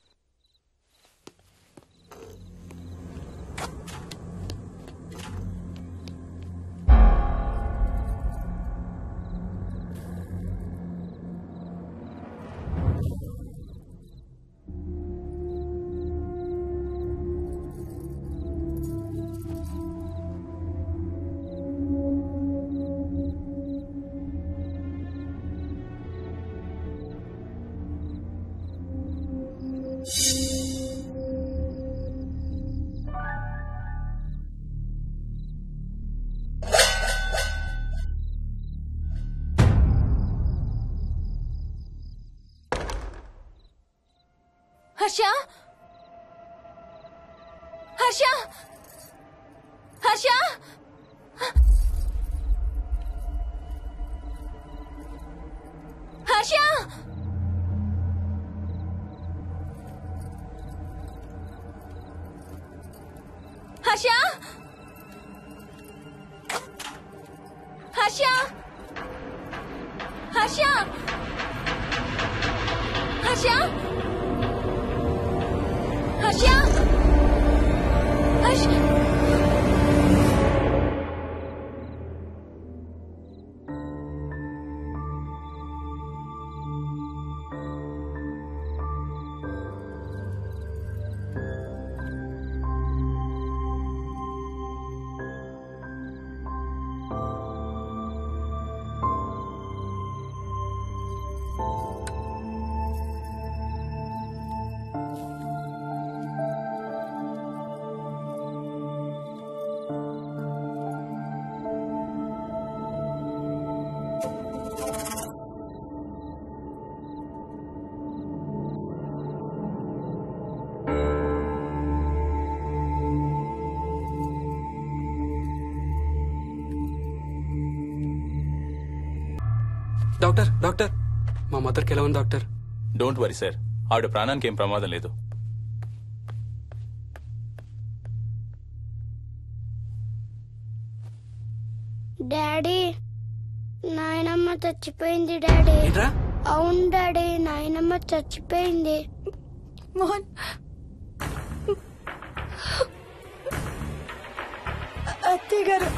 Speaker 2: Harsha Harsha Harsha Harsha Harsha Harsha Harsha Harsha Harsha Harsha
Speaker 1: doctor doctor మా మదర్కి ఎలా ఉంది డాక్టర్?
Speaker 11: డోంట్ వరీ సార్, ఆవిడ ప్రాణానికి ఏం ప్రమాదం లేదు.
Speaker 8: డాడీ, నాయనమ్మ చచ్చిపోయింది డాడీ. అవును డాడీ, నాయనమ్మ చచ్చిపోయింది.
Speaker 2: మోహన్, అత్తయ్య గారు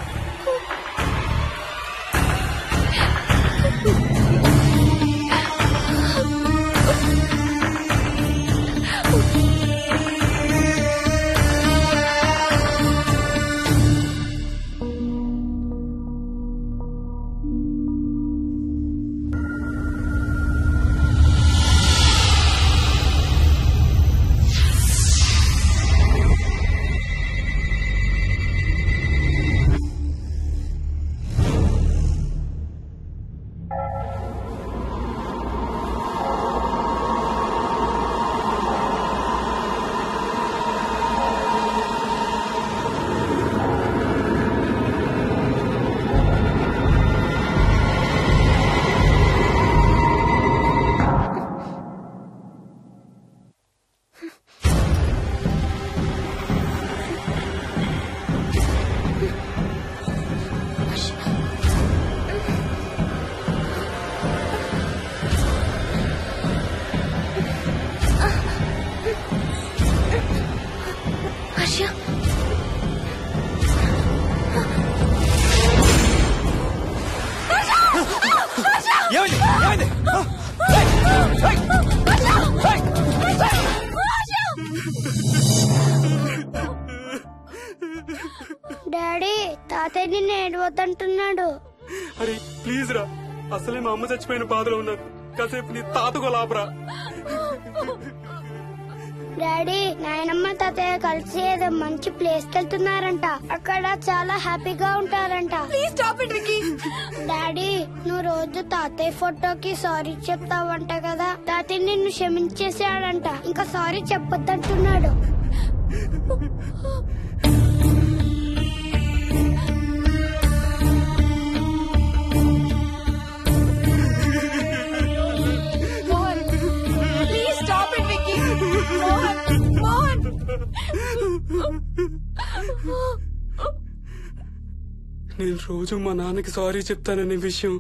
Speaker 8: తాతయ్య నిన్ను ఏడవద్దంటున్నాడు.
Speaker 1: అరే ప్లీజ్ రా, అసలే మా అమ్మ చచ్చిపోయిన బాధలో ఉన్నాను. కాసేపు నీ తాతకు లాభరా.
Speaker 8: డాడీ, నాయనమ్మ తాతయ్య కలిసి ఏదో మంచి ప్లేస్ కి వెళ్తున్నారంట. అక్కడ చాలా హ్యాపీగా ఉంటారంట.
Speaker 6: Please stop it Vicky.
Speaker 8: Daddy, నువ్వు రోజు తాతయ్య ఫోటోకి సారీ చెప్తావంట కదా. తాతయ్య నిన్ను క్షమించేసాడంట. ఇంకా సారీ చెప్పొద్దంటున్నాడు.
Speaker 1: నేను రోజు మా నాన్నకి సారీ చెప్తాననే విషయం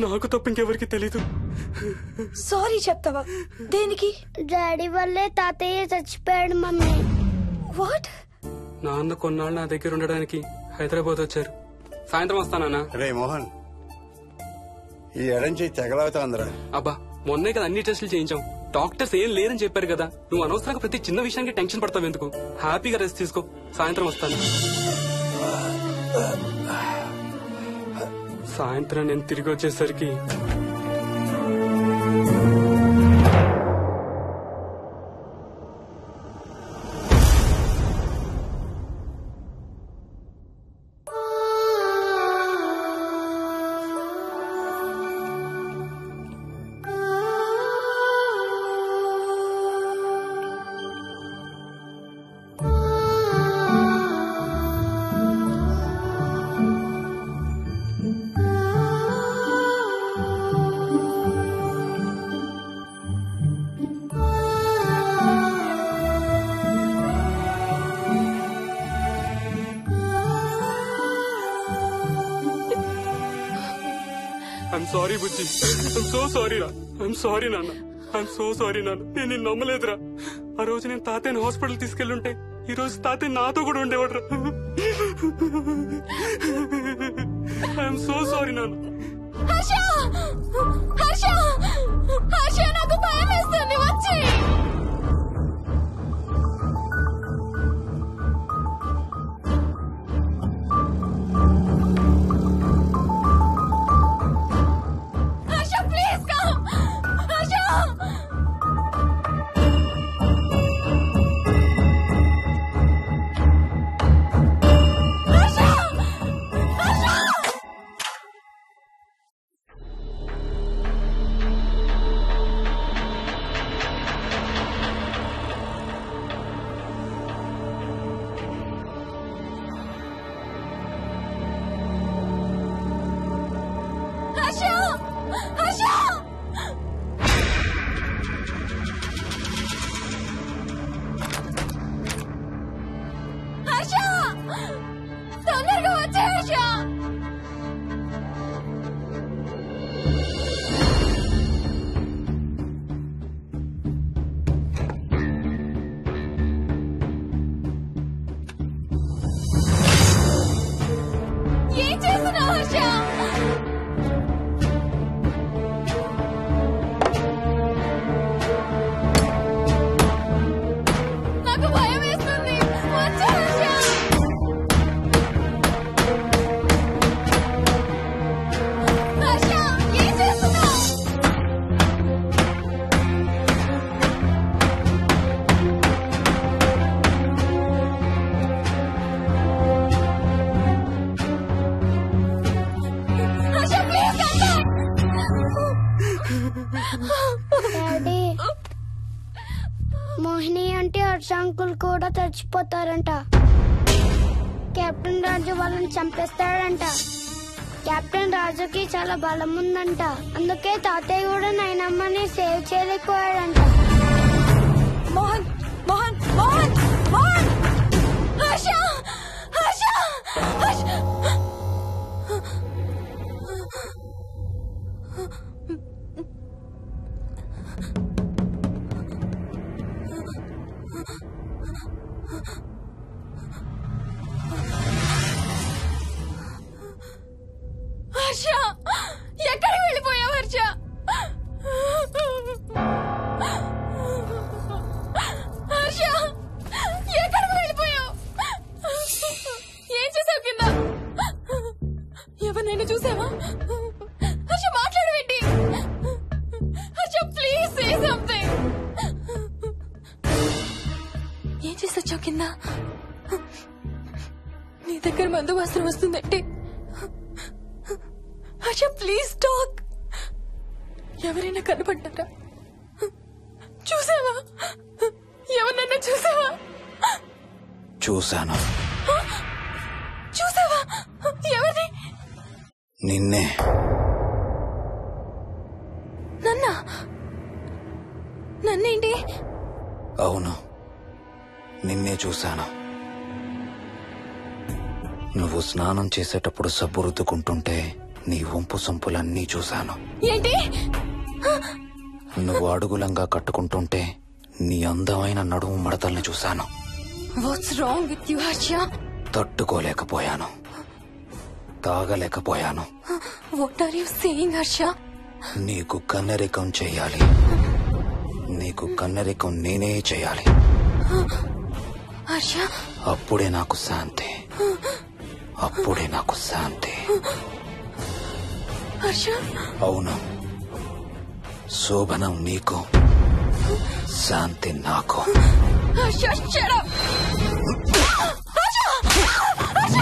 Speaker 1: నాకు తప్ప ఇంకెవరికి తెలీదు.
Speaker 6: సారీ చెప్తావా? దేనికి?
Speaker 8: డాడీ వల్లే తాతయ్య చచ్చిపోయాడు మమ్మీ.
Speaker 6: వాట్?
Speaker 1: నాన్న కొన్నాళ్ళు నా దగ్గర ఉండడానికి హైదరాబాద్ వచ్చారు. సాయంత్రం వస్తానా?
Speaker 17: రే మోహన్, ఈ ఎడంచి తెగలవుతాందిరా.
Speaker 1: అబ్బా, మొన్నే కదా అన్ని టెస్టులు చేయించాం. డాక్టర్స్ ఏం లేరని చెప్పారు కదా. నువ్వు అనవసరంగా ప్రతి చిన్న విషయానికి టెన్షన్ పడతావు ఎందుకు? హ్యాపీగా రెస్ట్ తీసుకో. సాయంత్రం వస్తాను. సాయంత్రం నేను తిరిగి వచ్చేసరికి I'm sorry Bujji. I'm so sorry రా. ఐఎమ్ సారీ నాన్న. ఐఎమ్ సో సారీ నాన్న. నేను నిన్ను నమ్మలేదురా. ఆ రోజు నేను తాతయ్యని హాస్పిటల్ తీసుకెళ్లుంటే ఈ రోజు తాతయ్య నాతో కూడా ఉండేవాడు రా. ఐఎమ్ సో సారీ నాన్న.
Speaker 2: నాకు భయం వేస్తుంది. వచ్చి తొందరగా వచ్చే హర్ష. ఏం చేస్తున్నావు హర్ష? నాకు భయం వేస్తుంది. వచ్చే హర్ష.
Speaker 8: డాడీ, మోహిని అంటే హర్ష అంకుల్ కూడా చచ్చిపోతారంట. కెప్టెన్ రాజు వాళ్ళని చంపేస్తాడంట. కెప్టెన్ రాజుకి చాలా బలం ఉందంట. అందుకే తాతయ్య కూడా నాయనమ్మని సేవ్ చేయలేకపోయాడంట.
Speaker 2: మోహన్ మోహన్ మోహన్ మోహన్. హర్ష హర్ష హర్ష. హర్ష, ఎక్కడికి వెళ్ళిపోయావు హర్ష? హర్ష, ఎక్కడికి వెళ్ళిపోయావు? ఏం చేసావు? అర్థమైందా? నీ దగ్గర మందు వాసన వస్తుందంటే హర్ష ప్లీజ్ టాక్. ఎవరైనా కనపడ్డారా? చూసావా? ఎవరన్నా చూసావా?
Speaker 5: చూశాను.
Speaker 2: చూసావా? ఎవరిని?
Speaker 5: నిన్నే.
Speaker 2: నన్నేంటి?
Speaker 5: అవును, నిన్నే చూశాను. నువ్వు స్నానం చేసేటప్పుడు సబ్బు రుద్దుకుంటుంటే నీ వంపు సొంపులన్నీ చూశాను.
Speaker 2: ఏంటి?
Speaker 5: నువ్వు అడుగులంగా కట్టుకుంటుంటే నీ అందమైన నడుము మడతల్ని చూశాను.
Speaker 2: What's wrong with you Harsha?
Speaker 5: తట్టుకోలేకపోయాను, తాగలేకపోయాను.
Speaker 2: What are you saying Harsha?
Speaker 5: నీకు కన్నరికం చేయాలి. నీకు కన్నరికం నేనే చేయాలి.
Speaker 2: హర్ష,
Speaker 5: అప్పుడే నాకు శాంతి. అప్పుడే నాకు శాంతి.
Speaker 2: హర్ష,
Speaker 5: అవును, శోభనం నీకు, శాంతి నాకు.
Speaker 2: Harsha, shut up! హర్ష!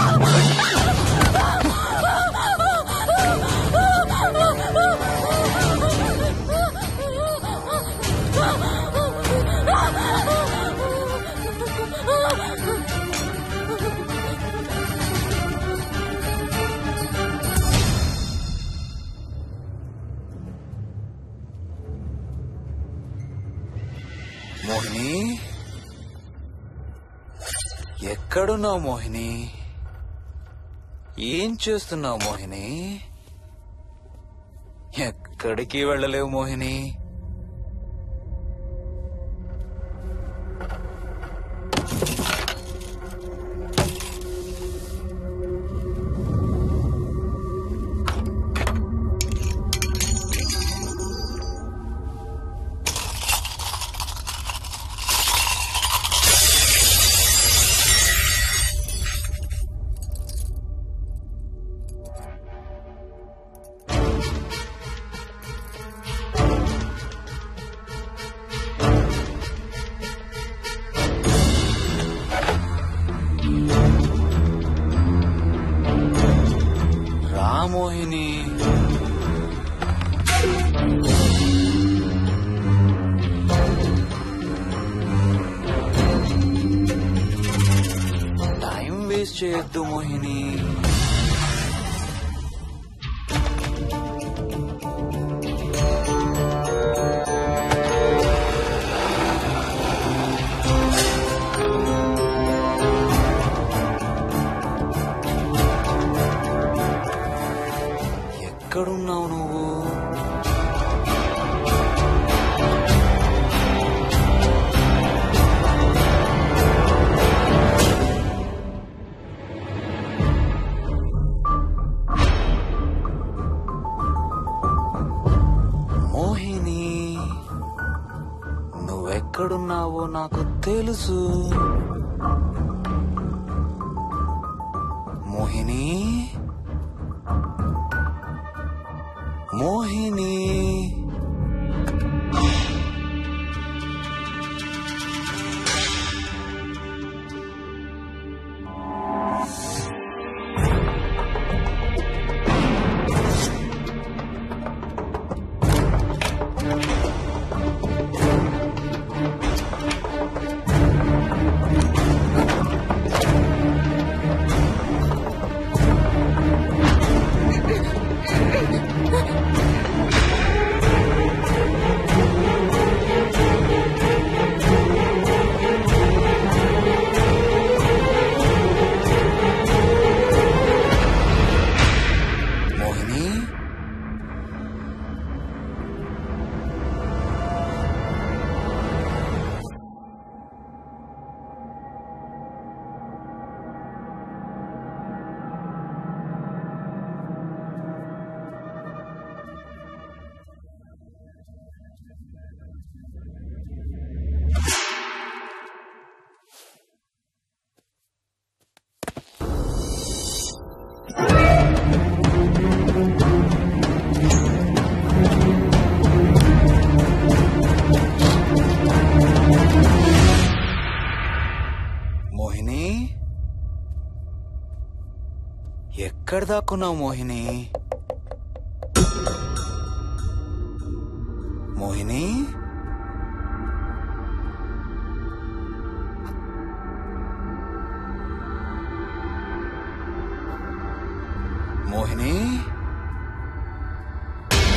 Speaker 5: మోహిని, ఎక్కడున్నావు మోహిని? ఏం చేస్తున్నావు మోహిని? ఎక్కడికి వెళ్ళలేవు మోహిని. మోహిని, టైం వేస్ట్ చేయొద్దు మోహిని. ఎక్కడున్నావు నువ్వు? మోహిని, నువ్వెక్కడున్నావో నాకు తెలుసు. మోహిని, మోహిని, ఎక్కడ దాక్కున్నావు మోహిని? మోహిని, మోహిని,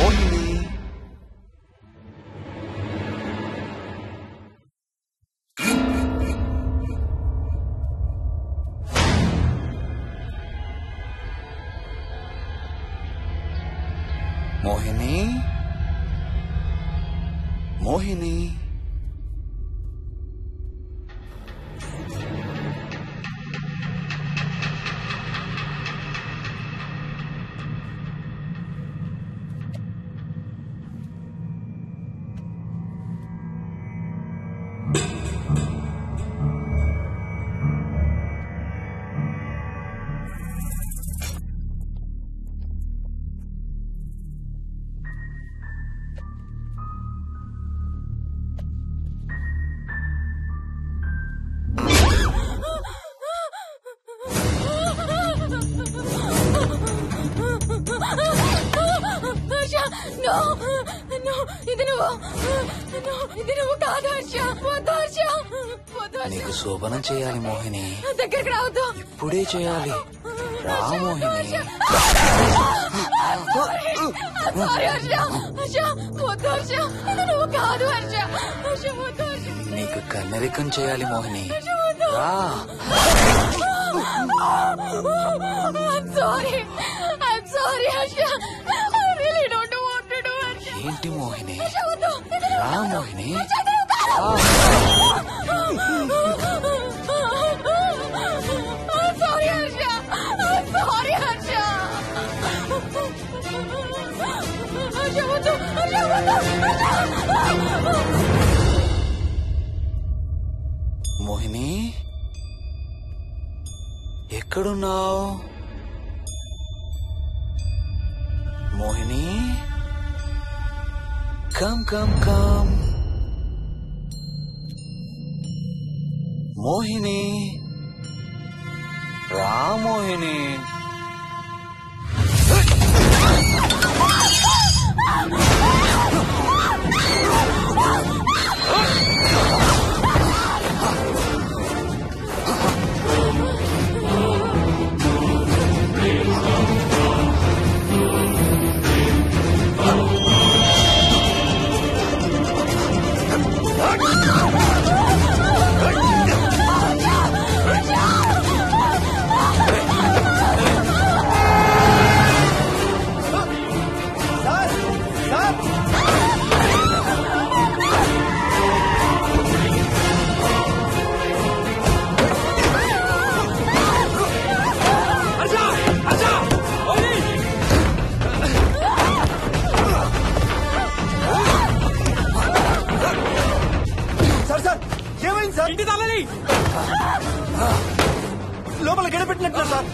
Speaker 5: మోహిని. మోహిని, మోహిని. నీకు శోభనం చేయాలి మోహిని.
Speaker 2: దగ్గరికి రావద్దు.
Speaker 5: ఇప్పుడే చేయాలి. రా మోహిని. నీకు కన్నరికం చేయాలి మోహిని. రా. ఏంటి మోహిని? రా మోహిని. మోహిని, ఎక్కడున్నావు Mohini? Come come come Mohini. రా మోహిని.
Speaker 18: లోపల గడపెట్టినట్టు సార్.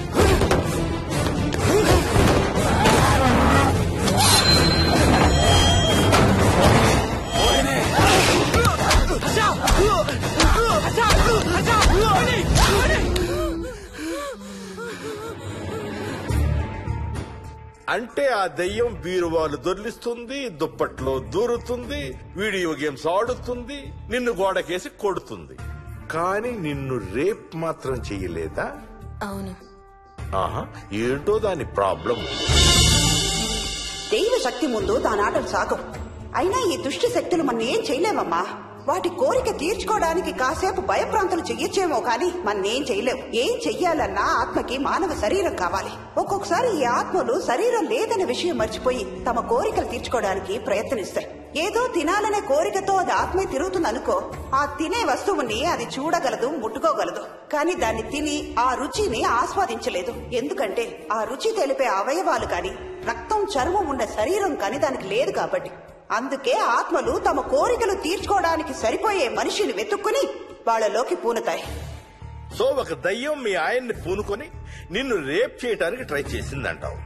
Speaker 3: అంటే ఆ దెయ్యం బీరువాలు దొర్లిస్తుంది, దుప్పట్లో దూరుతుంది, వీడియో గేమ్స్ ఆడుతుంది, నిన్ను గోడకేసి కొడుతుంది. కానీ నిన్ను రేప్ మాత్రం చెయ్యలేదా?
Speaker 2: అవును.
Speaker 3: ఆహా, ఏంటో దాని ప్రాబ్లం.
Speaker 12: దైవ శక్తి ముందు దాని ఆటలు సాగవు. అయినా ఈ దుష్ట శక్తులు మన ఏం చేయలేమమ్మా. వాటి కోరిక తీర్చుకోవడానికి కాసేపు భయప్రాంతులు చెయ్యొచ్చేమో కానీ మన్నేం చేయలేవు. ఏం చెయ్యాలన్నా ఆత్మకి మానవ శరీరం కావాలి. ఒక్కొక్కసారి ఈ ఆత్మలు శరీరం లేదనే విషయం మర్చిపోయి తమ కోరికలు తీర్చుకోవడానికి ప్రయత్నిస్తాయి. ఏదో తినాలనే కోరికతో అది ఆత్మే తిరుగుతుంది అనుకో, ఆ తినే వస్తువుని అది చూడగలదు, ముట్టుకోగలదు. కానీ దాన్ని తిని ఆ రుచిని ఆస్వాదించలేదు. ఎందుకంటే ఆ రుచి తెలిపే అవయవాలు కాని, రక్తం చర్మం ఉన్న శరీరం కాని దానికి లేదు కాబట్టి. అందుకే ఆత్మలు తమ కోరికలు తీర్చుకోవడానికి సరిపోయే మనిషిని వెతుక్కుని వాళ్లలోకి పూనుతాయి.
Speaker 3: సో ఒక దయ్యం మీ ఆయన్ని పూనుకొని నిన్ను రేప్ చేయడానికి ట్రై చేసిందంటావు.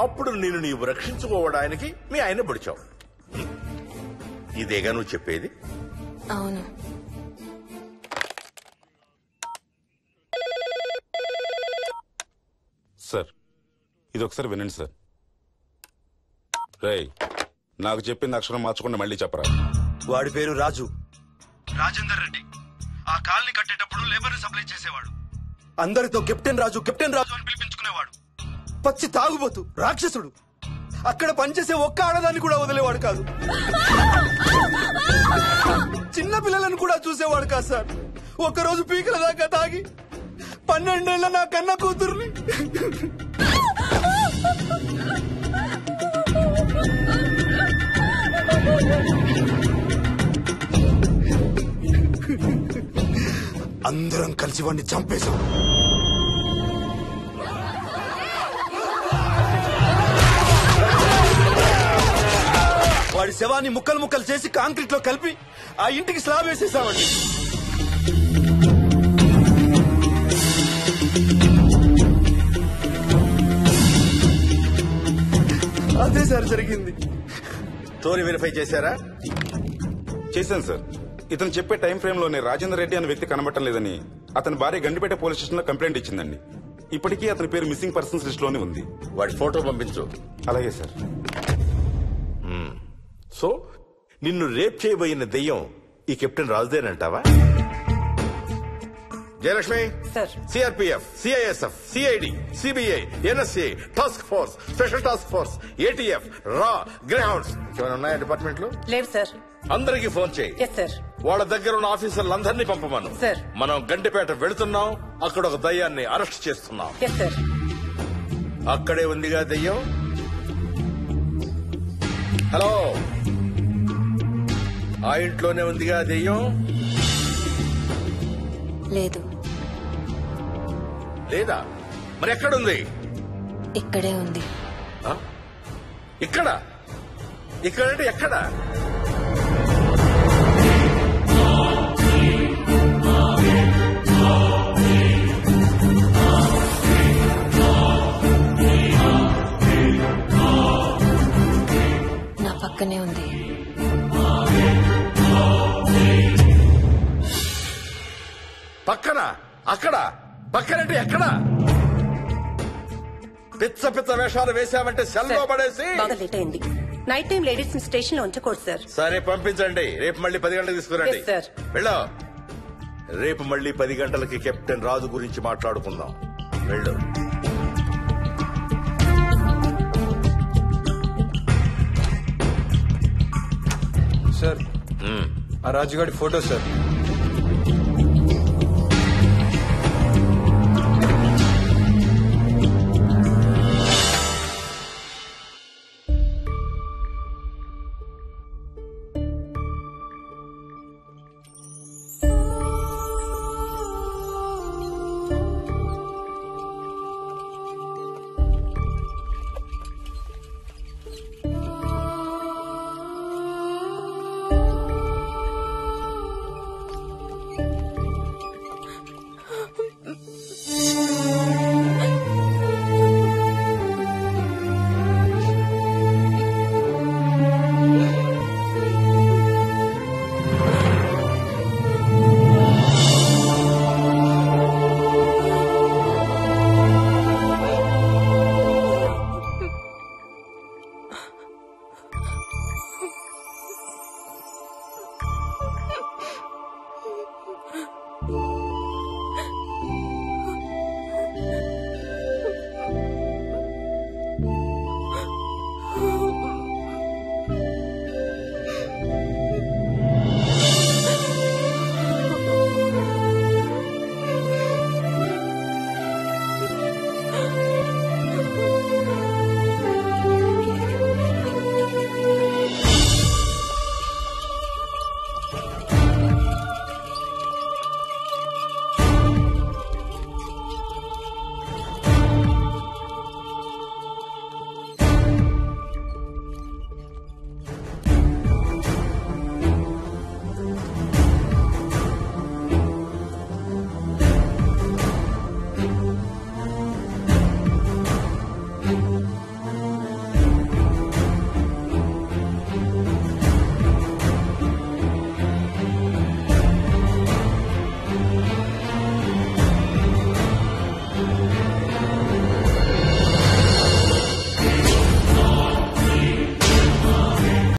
Speaker 3: అప్పుడు నిన్ను నీవు రక్షించుకోవడానికి మీ ఆయన పొడిచావు. ఇదేగా నువ్వు చెప్పేది?
Speaker 2: అవును.
Speaker 19: సార్, ఇది ఒకసారి వినండి సార్. రేయ్, నాకు చెప్పింది అక్షరం మార్చకుండా మళ్ళీ చెప్పరా.
Speaker 18: వాడి పేరు రాజు, రాజేందర్ రెడ్డి. ఆ కాలనీ కట్టేటప్పుడు లేబర్ సప్లై చేసేవాడు. అందరితో కెప్టెన్ రాజు అని పిలిపించుకునేవాడు. పచ్చి తాగుబోతు, రాక్షసుడు. అక్కడ పనిచేసే ఒక్క ఆడదాన్ని కూడా వదిలేవాడు కాదు. చిన్న పిల్లలను కూడా చూసేవాడు కాదు సార్. ఒక్కరోజు పీకల దాకా తాగి 12 ఏళ్ల నా కన్న కూతుర్ని అందరం కలిసి వాడిని చంపేశాం. వాడి శవాన్ని ముక్కలు ముక్కలు చేసి కాంక్రీట్ లో కలిపి ఆ ఇంటికి స్లాబ్ వేసేసామండి. అదే సార్ జరిగింది.
Speaker 13: స్టోరీ వెరిఫై చేశారా?
Speaker 19: చేశాను సార్. ఇతను చెప్పే టైం ఫ్రేమ్ లోనే రాజేందర్ రెడ్డి అనే వ్యక్తి కనబడటం లేదని అతని భార్య గండిపేట పోలీస్ స్టేషన్ లో కంప్లైంట్ ఇచ్చిందండి. ఇప్పటికీ అతని పేరు మిస్సింగ్ పర్సన్స్ లిస్ట్ లోనే ఉంది.
Speaker 13: వాడి ఫోటో పంపించు.
Speaker 19: అలాగే సార్.
Speaker 13: సో నిన్ను రేప్ చేయబోయిన దెయ్యం ఈ కెప్టెన్ రాజుదేనంటావా? Jayalakshmi, CRPF, CISF, CID, CBI, NSA, task force, special task force, ATF, రా, గ్రేహౌండ్స్ ఏమైనా ఉన్నాయా డిపార్ట్మెంట్ లో?
Speaker 20: లేవు సార్.
Speaker 13: అందరికీ ఫోన్ చేయి. వాళ్ళ దగ్గర ఉన్న ఆఫీసర్లందరినీ పంపమను. మనం గండిపేట వెళుతున్నాం. అక్కడ ఒక దయ్యాన్ని అరెస్ట్ చేస్తున్నాం. అక్కడే ఉందిగా దయ్యం. హలో, ఆ ఇంట్లోనే ఉందిగా దెయ్యం?
Speaker 2: లేదు.
Speaker 13: లేదా? మరి ఎక్కడుంది?
Speaker 2: ఇక్కడే ఉంది.
Speaker 13: ఇక్కడ? ఇక్కడంటే ఎక్కడ?
Speaker 2: నా పక్కనే ఉంది.
Speaker 13: పక్కన? అక్కడ? పక్కనంటే ఎక్కడ? పిచ్చ పిచ్చ వేషాలు వేశామంటే సెల్లో పడేసి.
Speaker 20: బాగా లేట్ అయింది. నైట్ టైం లేడీస్ స్టేషన్ లో ఉంచకూడదు సార్.
Speaker 13: సరే పంపించండి. రేపు మళ్ళీ 10 గంటలకు తీసుకురండి. వెళ్ళు. రేపు మళ్ళీ 10 గంటలకి కెప్టెన్ రాజు గురించి మాట్లాడుకుందాం. వెళ్ళు.
Speaker 1: సార్, ఆ రాజుగాడి ఫోటో సార్.